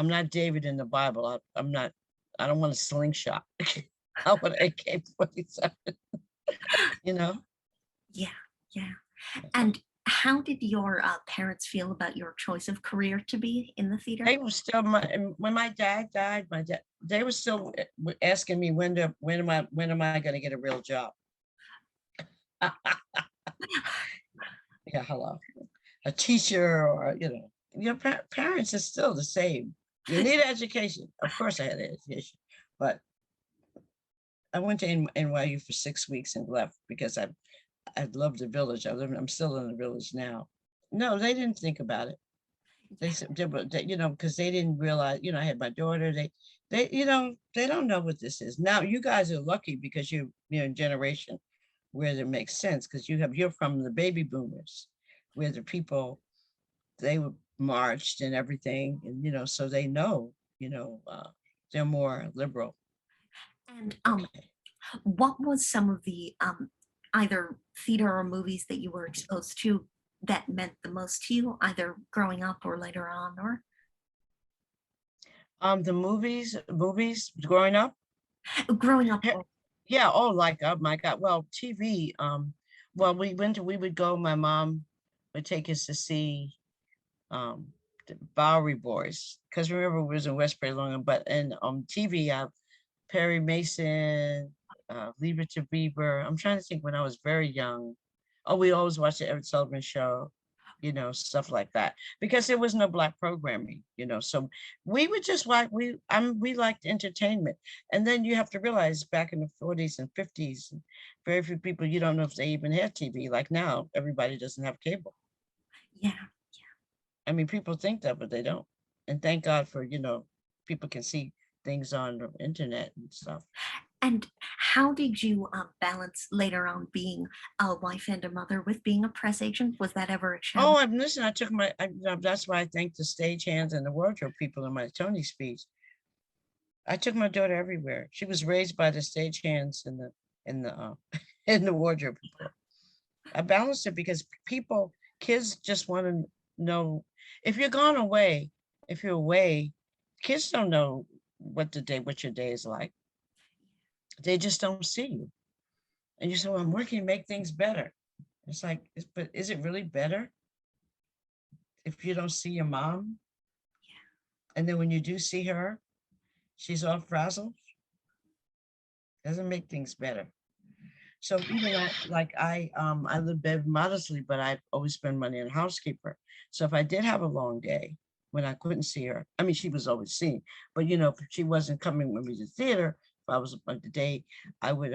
not David in the Bible. I'm not I don't want a slingshot. I want AK-47, you know? Yeah, yeah. And how did your parents feel about your choice of career to be in the theater? They were still when my dad died, they were still asking me when am I going to get a real job? Yeah, hello. A teacher, or your parents are still the same. You need education. Of course I had education, but I went to NYU for 6 weeks and left because I loved the village. I'm still in the village now. No, they didn't think about it. They said, because they didn't realize, I had my daughter. They don't know what this is. Now you guys are lucky because you're in a generation where it makes sense because you're from the baby boomers, where the people, they were marched and everything, and so they know, they're more liberal. And what was some of the either theater or movies that you were exposed to that meant the most to you, either growing up or later on, or? The movies growing up. Growing up. Yeah. Oh, like, oh my God. Well, TV. Well, we would go. My mom would take us to see the Bowery Boys, because remember we was in West Bay Long, but in TV, Perry Mason, Leave It to Beaver. I'm trying to think when I was very young. Oh, we always watched the Everett Sullivan Show, stuff like that, because there was no Black programming, so we would just like, we liked entertainment. And then you have to realize back in the 40s and 50s, very few people, you don't know if they even had TV. Like now, everybody doesn't have cable. Yeah. I mean, people think that, but they don't. And thank God for, people can see things on the internet and stuff. And how did you balance later on being a wife and a mother with being a press agent? Was that ever a challenge? Oh, listen, I took that's why I thank the stagehands and the wardrobe people in my Tony speech. I took my daughter everywhere. She was raised by the stagehands and the wardrobe people. I balanced it because kids just want to know, if you're away, kids don't know what your day is like. They just don't see you. And you say, well, I'm working to make things better. It's like, but is it really better if you don't see your mom? Yeah. And then when you do see her, she's all frazzled. Doesn't make things better. So even I live very modestly, but I always spend money on a housekeeper. So if I did have a long day when I couldn't see her, I mean, she was always seen, but if she wasn't coming with me to theater, if I was like the day, I would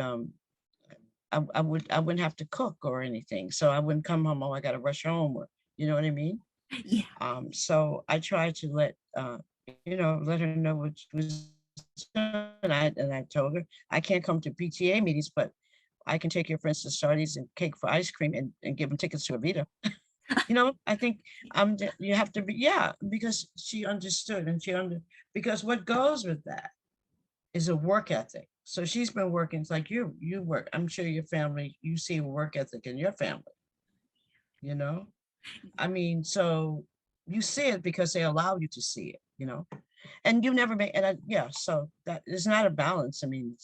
I wouldn't have to cook or anything. So I wouldn't come home, oh, I gotta rush home, or you know what I mean? Yeah. So I tried to let her know what she was doing. And I told her I can't come to PTA meetings, but I can take your friends to Sardi's and cake for ice cream and give them tickets to Evita. I think you have to be, because she understood, and because what goes with that is a work ethic. So she's been working. It's like you work. I'm sure your family, you see a work ethic in your family. I mean, so you see it because they allow you to see it. And you never make. And so that is not a balance. I mean,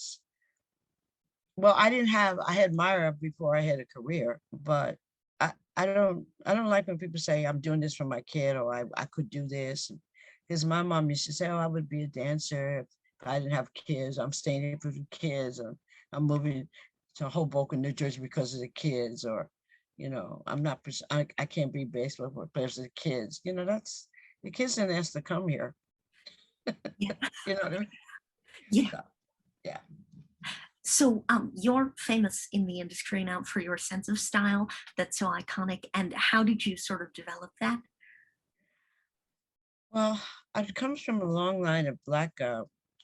well, I had Myra before I had a career, but I don't like when people say I'm doing this for my kid, or I could do this. Because my mom used to say, oh, I would be a dancer if I didn't have kids. I'm staying here for the kids. Or I'm moving to Hoboken, New Jersey because of the kids. Or, I'm not, I can't be baseball players for the kids. That's, the kids didn't ask to come here. Yeah. You know what I mean? Yeah. So, yeah. So you're famous in the industry now for your sense of style that's so iconic. And how did you sort of develop that? Well, it comes from a long line of Black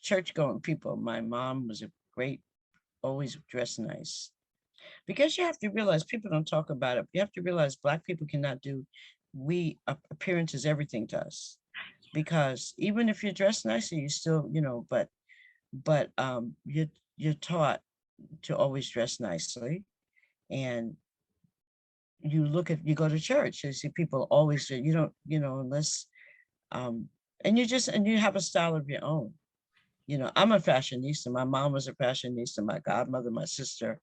church-going people. My mom was always dressed nice. Because you have to realize, people don't talk about it. You have to realize Black people cannot do, appearance is everything to us. Because even if you're dressed nicely, you still, but you're taught to always dress nicely. And you go to church, you see people always, you don't, unless, and you have a style of your own. You know, I'm a fashionista. My mom was a fashionista, my godmother, my sister.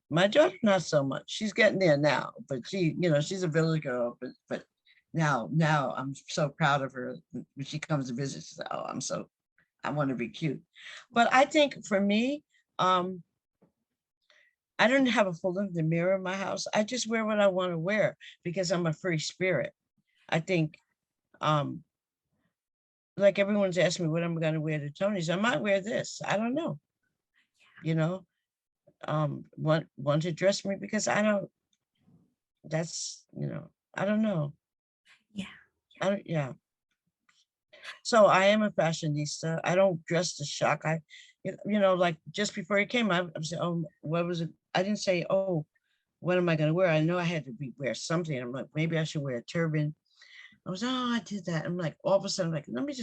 My daughter, not so much. She's getting there now, but she, you know, she's a village girl, but now I'm so proud of her. When she comes to visit, she's like, oh, I want to be cute. But I think for me, um, I don't have a full length mirror in my house. I just wear what I want to wear because I'm a free spirit. I think, um, like everyone's asking me what I'm going to wear to Tony's. I might wear this. I don't know. You know, want to dress me because I don't. That's, you know, I don't know. Yeah. I don't. Yeah. So I am a fashionista. I don't dress to shock. You know, like just before he came, I was saying, oh, what was it? I didn't say, oh, what am I going to wear? I know I had to wear something. I'm like, maybe I should wear a turban. I was, oh, I did that. I'm like, all of a sudden, like, let me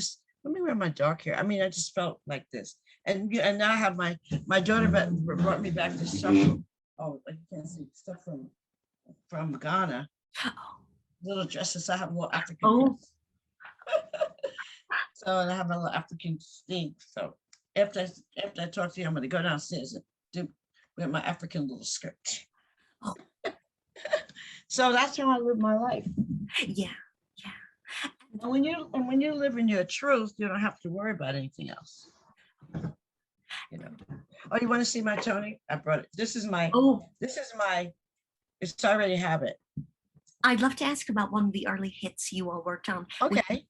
wear my dark hair. I mean, I just felt like this. And now I have my daughter brought me back to stuff. Oh, I can't see stuff from Ghana. Little dresses. I have a little African. So I have a little African theme. So after I talk to you, I'm gonna go downstairs and do with my African little skirt. So that's how I live my life. Yeah. And when you live in your truth, you don't have to worry about anything else. You know. Oh, you want to see my Tony? I brought it. This is my. It's I already have it. I'd love to ask about one of the early hits you all worked on. Okay.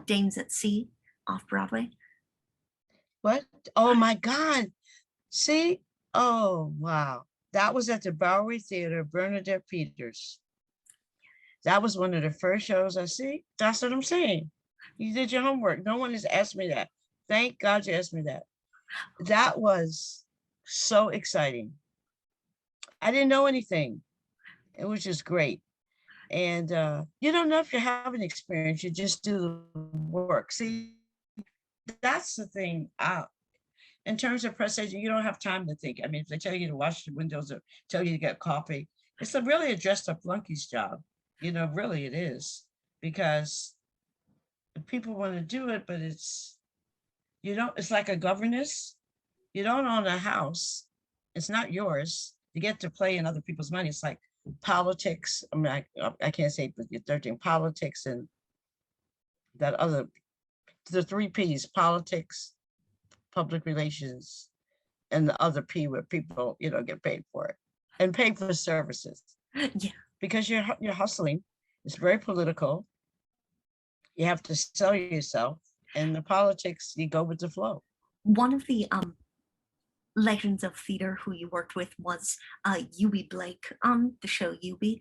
Dames at Sea off Broadway. What? Oh my God. See? Oh, wow. That was at the Bowery Theater, Bernadette Peters. That was one of the first shows I see. That's what I'm saying. You did your homework. No one has asked me that. Thank God you asked me that. That was so exciting. I didn't know anything. It was just great. And you don't know if you have an experience, you just do the work. See, that's the thing. In terms of press agent, you don't have time to think. I mean, if they tell you to wash the windows or tell you to get coffee, it's really a dressed up flunky's job. You know, really it is. Because people want to do it, but it's like a governess. You don't own a house. It's not yours. You get to play in other people's money. It's like politics. I mean, I can't say, but they're doing politics and the 3 P's: politics, public relations, and the other P where people, you know, get paid for it and paid for services. Yeah. Because you're hustling. It's very political. You have to sell yourself, and the politics, you go with the flow. One of the legends of theater who you worked with was Eubie Blake on the show Eubie.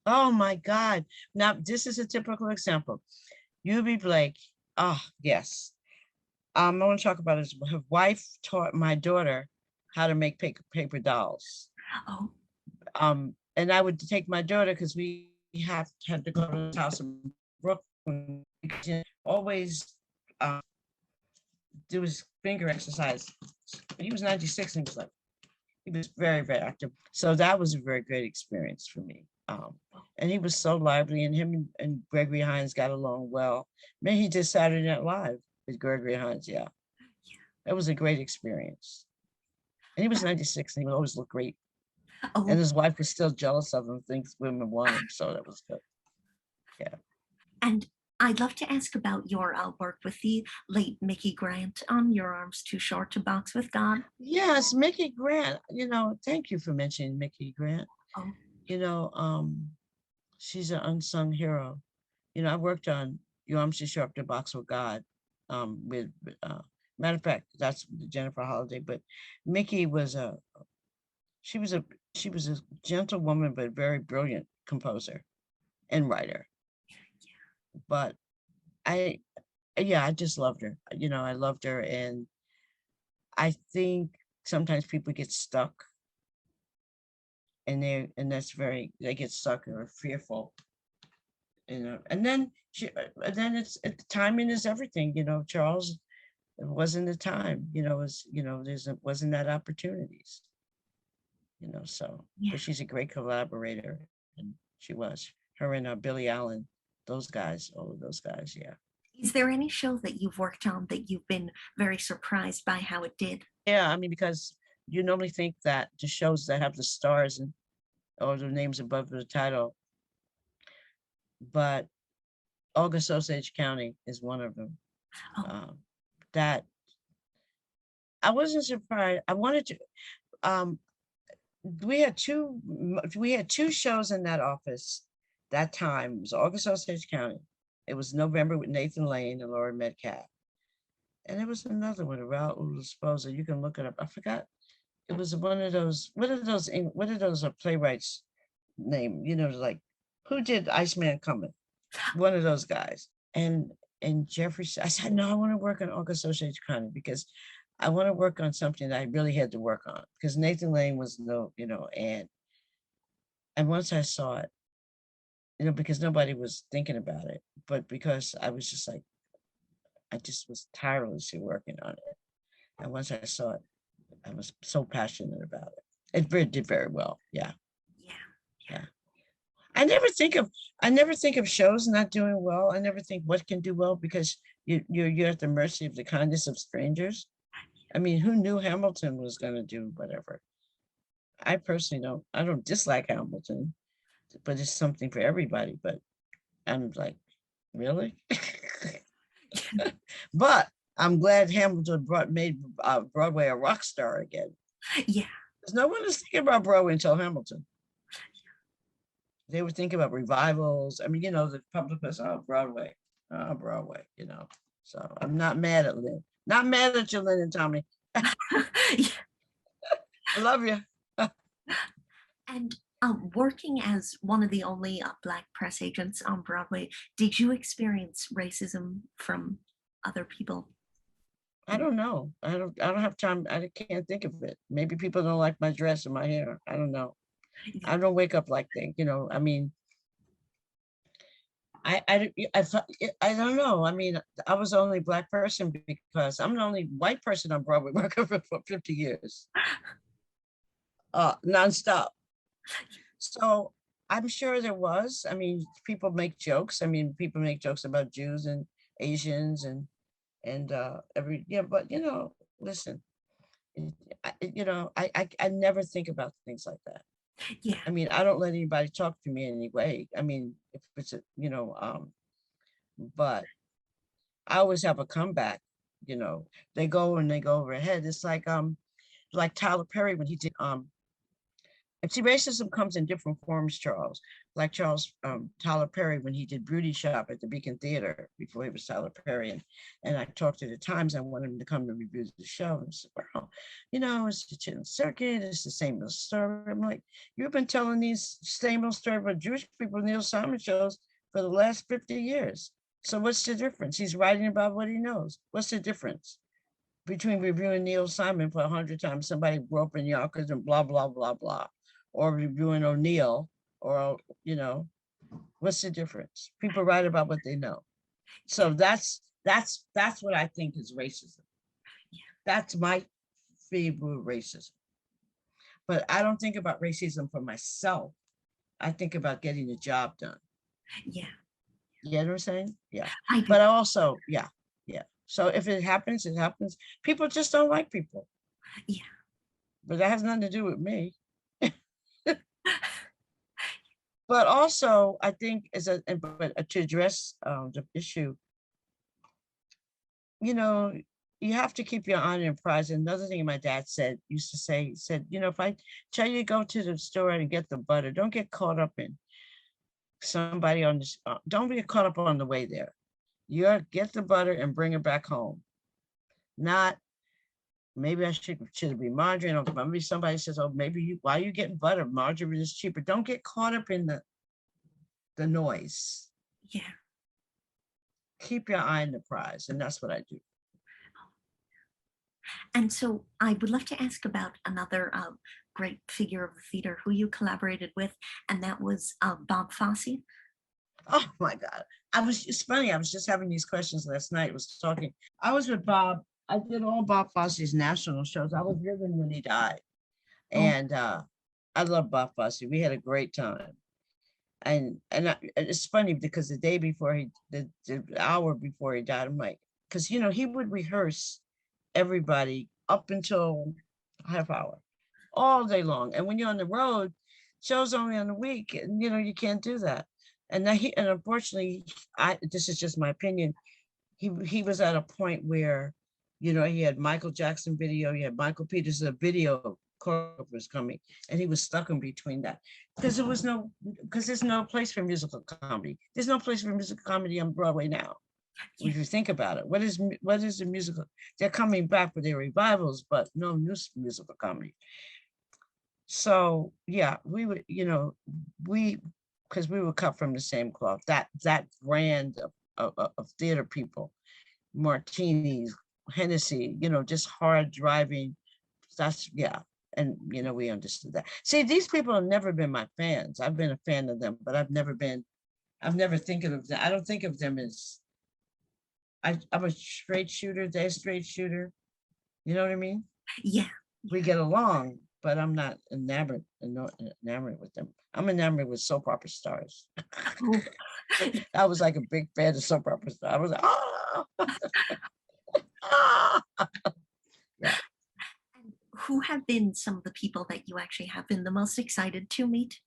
Oh my God. Now, this is a typical example. Eubie Blake. Oh, yes. I want to talk about his wife taught my daughter how to make paper dolls. Oh. And I would take my daughter because we had to go to his house in Brooklyn. Always do his finger exercise. He was 96 and he was very, very active. So that was a very great experience for me. And he was so lively, and him and Gregory Hines got along well. Man, he did Saturday Night Live with Gregory Hines. Yeah. That was a great experience. And he was 96 and he would always look great. Oh. And his wife was still jealous of him, thinks women want him. So that was good. Yeah. And I'd love to ask about your work with the late Mickey Grant on Your Arms Too Short to Box with God. Yes, Mickey Grant. You know, thank you for mentioning Mickey Grant. Oh. You know, she's an unsung hero. You know, I worked on Your Arms Too Short to Box with God with matter of fact, that's Jennifer Holliday, but Mickey was she was a gentle woman, but very brilliant composer and writer. But I just loved her. You know, I loved her. And I think sometimes people get stuck and they get stuck or fearful, you know, and then it's timing is everything, you know. Charles, it wasn't the time, you know, wasn't that opportunities, you know, so, yeah. But she's a great collaborator, and she was, her and Billy Allen, all of those guys, yeah. Is there any show that you've worked on that you've been very surprised by how it did? Yeah, I mean, because you normally think that the shows that have the stars and or the names above the title, but August Osage County is one of them. That I wasn't surprised. I wanted to. We had two shows in that office that time. It was August Osage County. It was November with Nathan Lane and Laura Metcalf. And there was another one, Raul Esposa. You can look it up. I forgot. It was one of those, what are those playwrights name? You know, like who did Iceman Coming? One of those guys. And Jeffrey said, I said, no, I want to work on August Osage County because I want to work on something that I really had to work on because Nathan Lane was and once I saw it, because nobody was thinking about it, but because I was just like, I just was tirelessly working on it. And once I saw it, I was so passionate about it. It did very well. Yeah. Yeah. I never think of shows not doing well. I never think what can do well because you're at the mercy of the kindness of strangers. I mean, who knew Hamilton was going to do whatever? I personally don't dislike Hamilton, but it's something for everybody. But I'm like, really? But I'm glad Hamilton made Broadway a rock star again. Yeah. Because no one was thinking about Broadway until Hamilton. They were thinking about revivals. I mean, the public was, Broadway, So I'm not mad at Lynn. Not mad at you, Lynn and Tommy. I love you. And working as one of the only Black press agents on Broadway, did you experience racism from other people? I don't know. I don't have time. I can't think of it. Maybe people don't like my dress or my hair. I don't know. I don't wake up like that. I mean, I don't know. I mean, I was the only Black person because I'm the only white person on Broadway working for 50 years. Nonstop. So I'm sure there was. I mean, people make jokes. I mean, people make jokes about Jews and Asians and but listen, I never think about things like that. Yeah. I mean, I don't let anybody talk to me anyway. I mean, if it's but I always have a comeback. They go overhead. It's like Tyler Perry when he did and see, racism comes in different forms, Charles. Like Tyler Perry when he did Beauty Shop at the Beacon Theater before he was Tyler Perry. And I talked to the Times. I wanted him to come to review the show. And I said, well, it's the Chitlin Circuit. It's the same old story. I'm like, you've been telling these same old story about Jewish people in Neil Simon shows for the last 50 years. So what's the difference? He's writing about what he knows. What's the difference between reviewing Neil Simon for 100 times, somebody grew up in Yonkers and blah, blah, blah, blah, or reviewing O'Neill, or, what's the difference? People write about what they know. So that's what I think is racism. That's my favorite racism. But I don't think about racism for myself. I think about getting the job done. Yeah. You know what I'm saying? Yeah. But I also, yeah. So if it happens, it happens. People just don't like people. Yeah. But that has nothing to do with me. But also, I think to address the issue, you have to keep your honor and pride. Another thing my dad used to say, if I tell you to go to the store and get the butter, don't get caught up in somebody on this. Don't get caught up on the way there. You get the butter and bring it back home. Not, maybe I should be margarine, or maybe somebody says, oh, why are you getting butter? Margarine is cheaper. Don't get caught up in the noise. Yeah. Keep your eye on the prize, and that's what I do. And so I would love to ask about another great figure of the theater who you collaborated with, and that was Bob Fosse. Oh my God. It's funny, I was just having these questions last night. I was with Bob. I did all Bob Fosse's national shows. I was living when he died. And I love Bob Fosse. We had a great time. It's funny because the day before the hour before he died, I'm like, because he would rehearse everybody up until half hour, all day long. And when you're on the road, shows only on the week, and you can't do that. And unfortunately, this is just my opinion. He was at a point where, he had Michael Jackson video, he had Michael Peters video was coming, and he was stuck in between that because there's no place for musical comedy. There's no place for musical comedy on Broadway now. If you think about it, what is the musical? They're coming back with their revivals, but no new musical comedy. So yeah, we would, because we were cut from the same cloth. That brand of theater people, martinis, Hennessy, just hard driving. That's yeah. And we understood that. See, these people have never been my fans. I've been a fan of them, but I've never thinking of them. I don't think of them as I'm a straight shooter, they're a straight shooter. You know what I mean? Yeah. We get along, but I'm not enamored with them. I'm enamored with soap opera stars. I was like a big fan of soap opera stars. I was like, yeah. And who have been some of the people that you actually have been the most excited to meet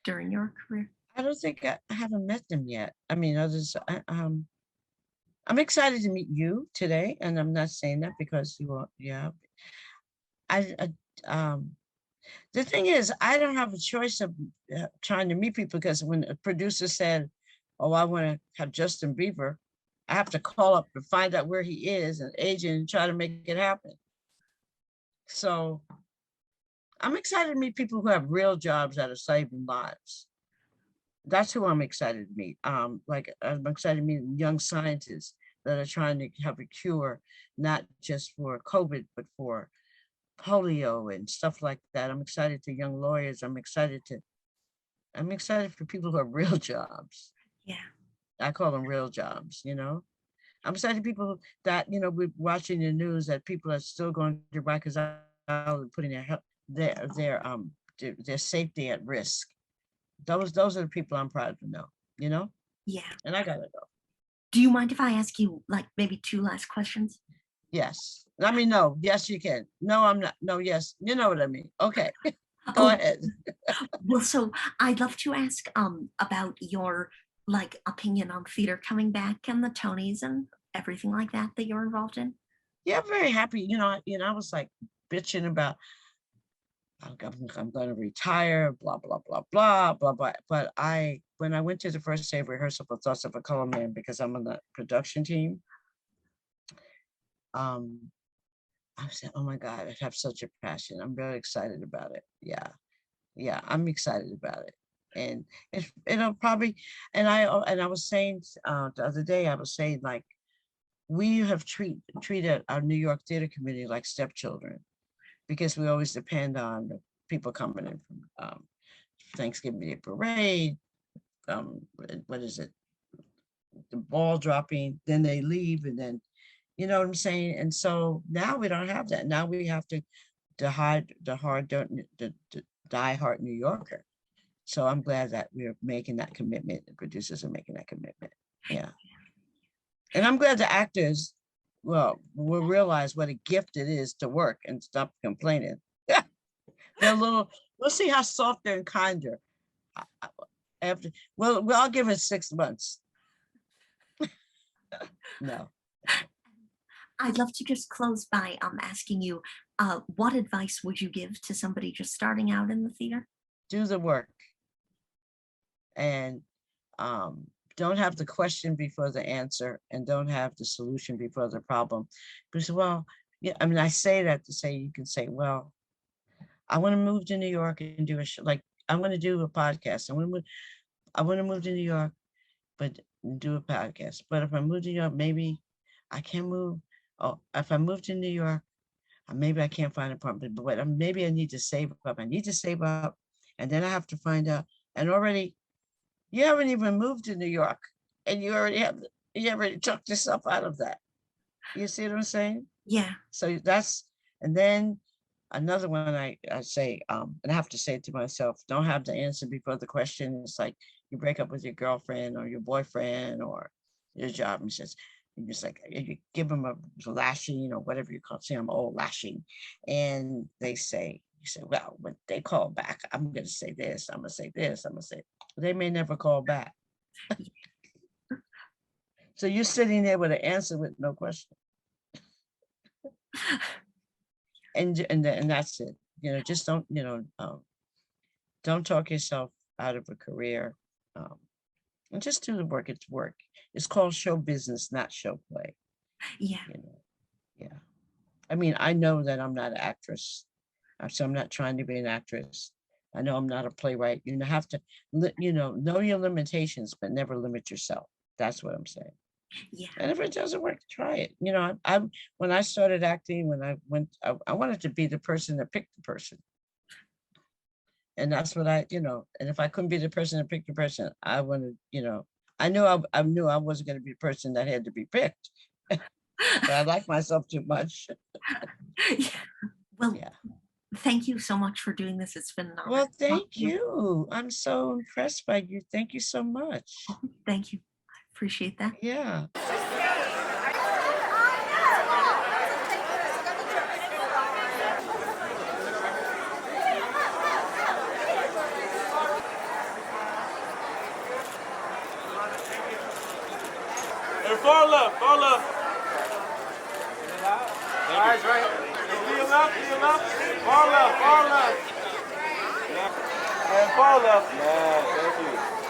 during your career? I don't think I haven't met them yet. I mean, others. I'm excited to meet you today, and I'm not saying that because you are. Yeah. The thing is, I don't have a choice of trying to meet people because when a producer said, "Oh, I want to have Justin Bieber," I have to call up and find out where he is, an agent, and try to make it happen. So I'm excited to meet people who have real jobs that are saving lives. That's who I'm excited to meet. Like I'm excited to meet young scientists that are trying to have a cure, not just for COVID, but for polio and stuff like that. I'm excited to young lawyers. I'm excited for people who have real jobs. Yeah. I call them real jobs, I'm excited to people that, we're watching the news that people are still going to Rikers Island, putting their safety at risk. Those are the people I'm proud to know, Yeah. And I gotta go. Do you mind if I ask you like maybe 2 last questions? Yes. I mean, no. Yes, you can. No, I'm not. No, yes. You know what I mean. Okay. Go ahead. Well, so I'd love to ask about your like opinion on theater coming back and the Tonys and everything like that you're involved in. Yeah, I'm very happy. I was like bitching about I'm going to retire, blah, blah, blah, blah, blah, blah. But when I went to the first day of rehearsal for Thoughts of a Color Man, because I'm on the production team, I said, oh my God, I have such a passion. I'm very excited about it. Yeah, I'm excited about it. And it'll probably, and I was saying the other day, I was saying like, we have treated our New York Theater Committee like stepchildren, because we always depend on the people coming in from Thanksgiving Day parade, what is it? The ball dropping, then they leave, and then, you know what I'm saying? And so now we don't have that. Now we have to die hard New Yorker. So I'm glad that we're making that commitment. The producers are making that commitment. Yeah. And I'm glad the actors, will realize what a gift it is to work and stop complaining. They're we'll see how softer and kinder. I'll give it 6 months. No. I'd love to just close by asking you, what advice would you give to somebody just starting out in the theater? Do the work. And don't have the question before the answer, and don't have the solution before the problem. Because, yeah, I mean, I say that to say, you can say, well, I want to move to New York and do a show. Like, I'm going to do a podcast. I want to move to New York, but do a podcast. But if I move to New York, maybe I can't move. Oh, if I move to New York, maybe I can't find an apartment, but maybe I need to save up. I need to save up, and then I have to find out. And already, you haven't even moved to New York, and you already took yourself out of that. You see what I'm saying? Yeah. So and then Another one I say, and I have to say it to myself, don't have the answer before the question. It's like you break up with your girlfriend or your boyfriend or your job, and you just like you give them a lashing or whatever you call it, say I'm old lashing, and you say, well, when they call back, I'm gonna say this, I'm gonna say this, I'm gonna say, they may never call back. So you're sitting there with an answer with no question. And that's it. Just don't, don't talk yourself out of a career. And just do the work. It's work. It's called show business, not show play. Yeah. Yeah. I mean, I know that I'm not an actress, so I'm not trying to be an actress. I know I'm not a playwright. You have to, know your limitations, but never limit yourself. That's what I'm saying. Yeah. And if it doesn't work, try it. When I started acting, I wanted to be the person that picked the person. And that's what and if I couldn't be the person that picked the person, I wanted, I knew I wasn't going to be the person that had to be picked. But I like myself too much. Yeah. Well, thank you so much for doing this. It's been an honor. Well, thank you. I'm so impressed by you. Thank you so much. Oh, thank you. I appreciate that. Yeah. Far left, far left. Eyes right. Feel left, far left, far left. And far left. Yeah, thank you.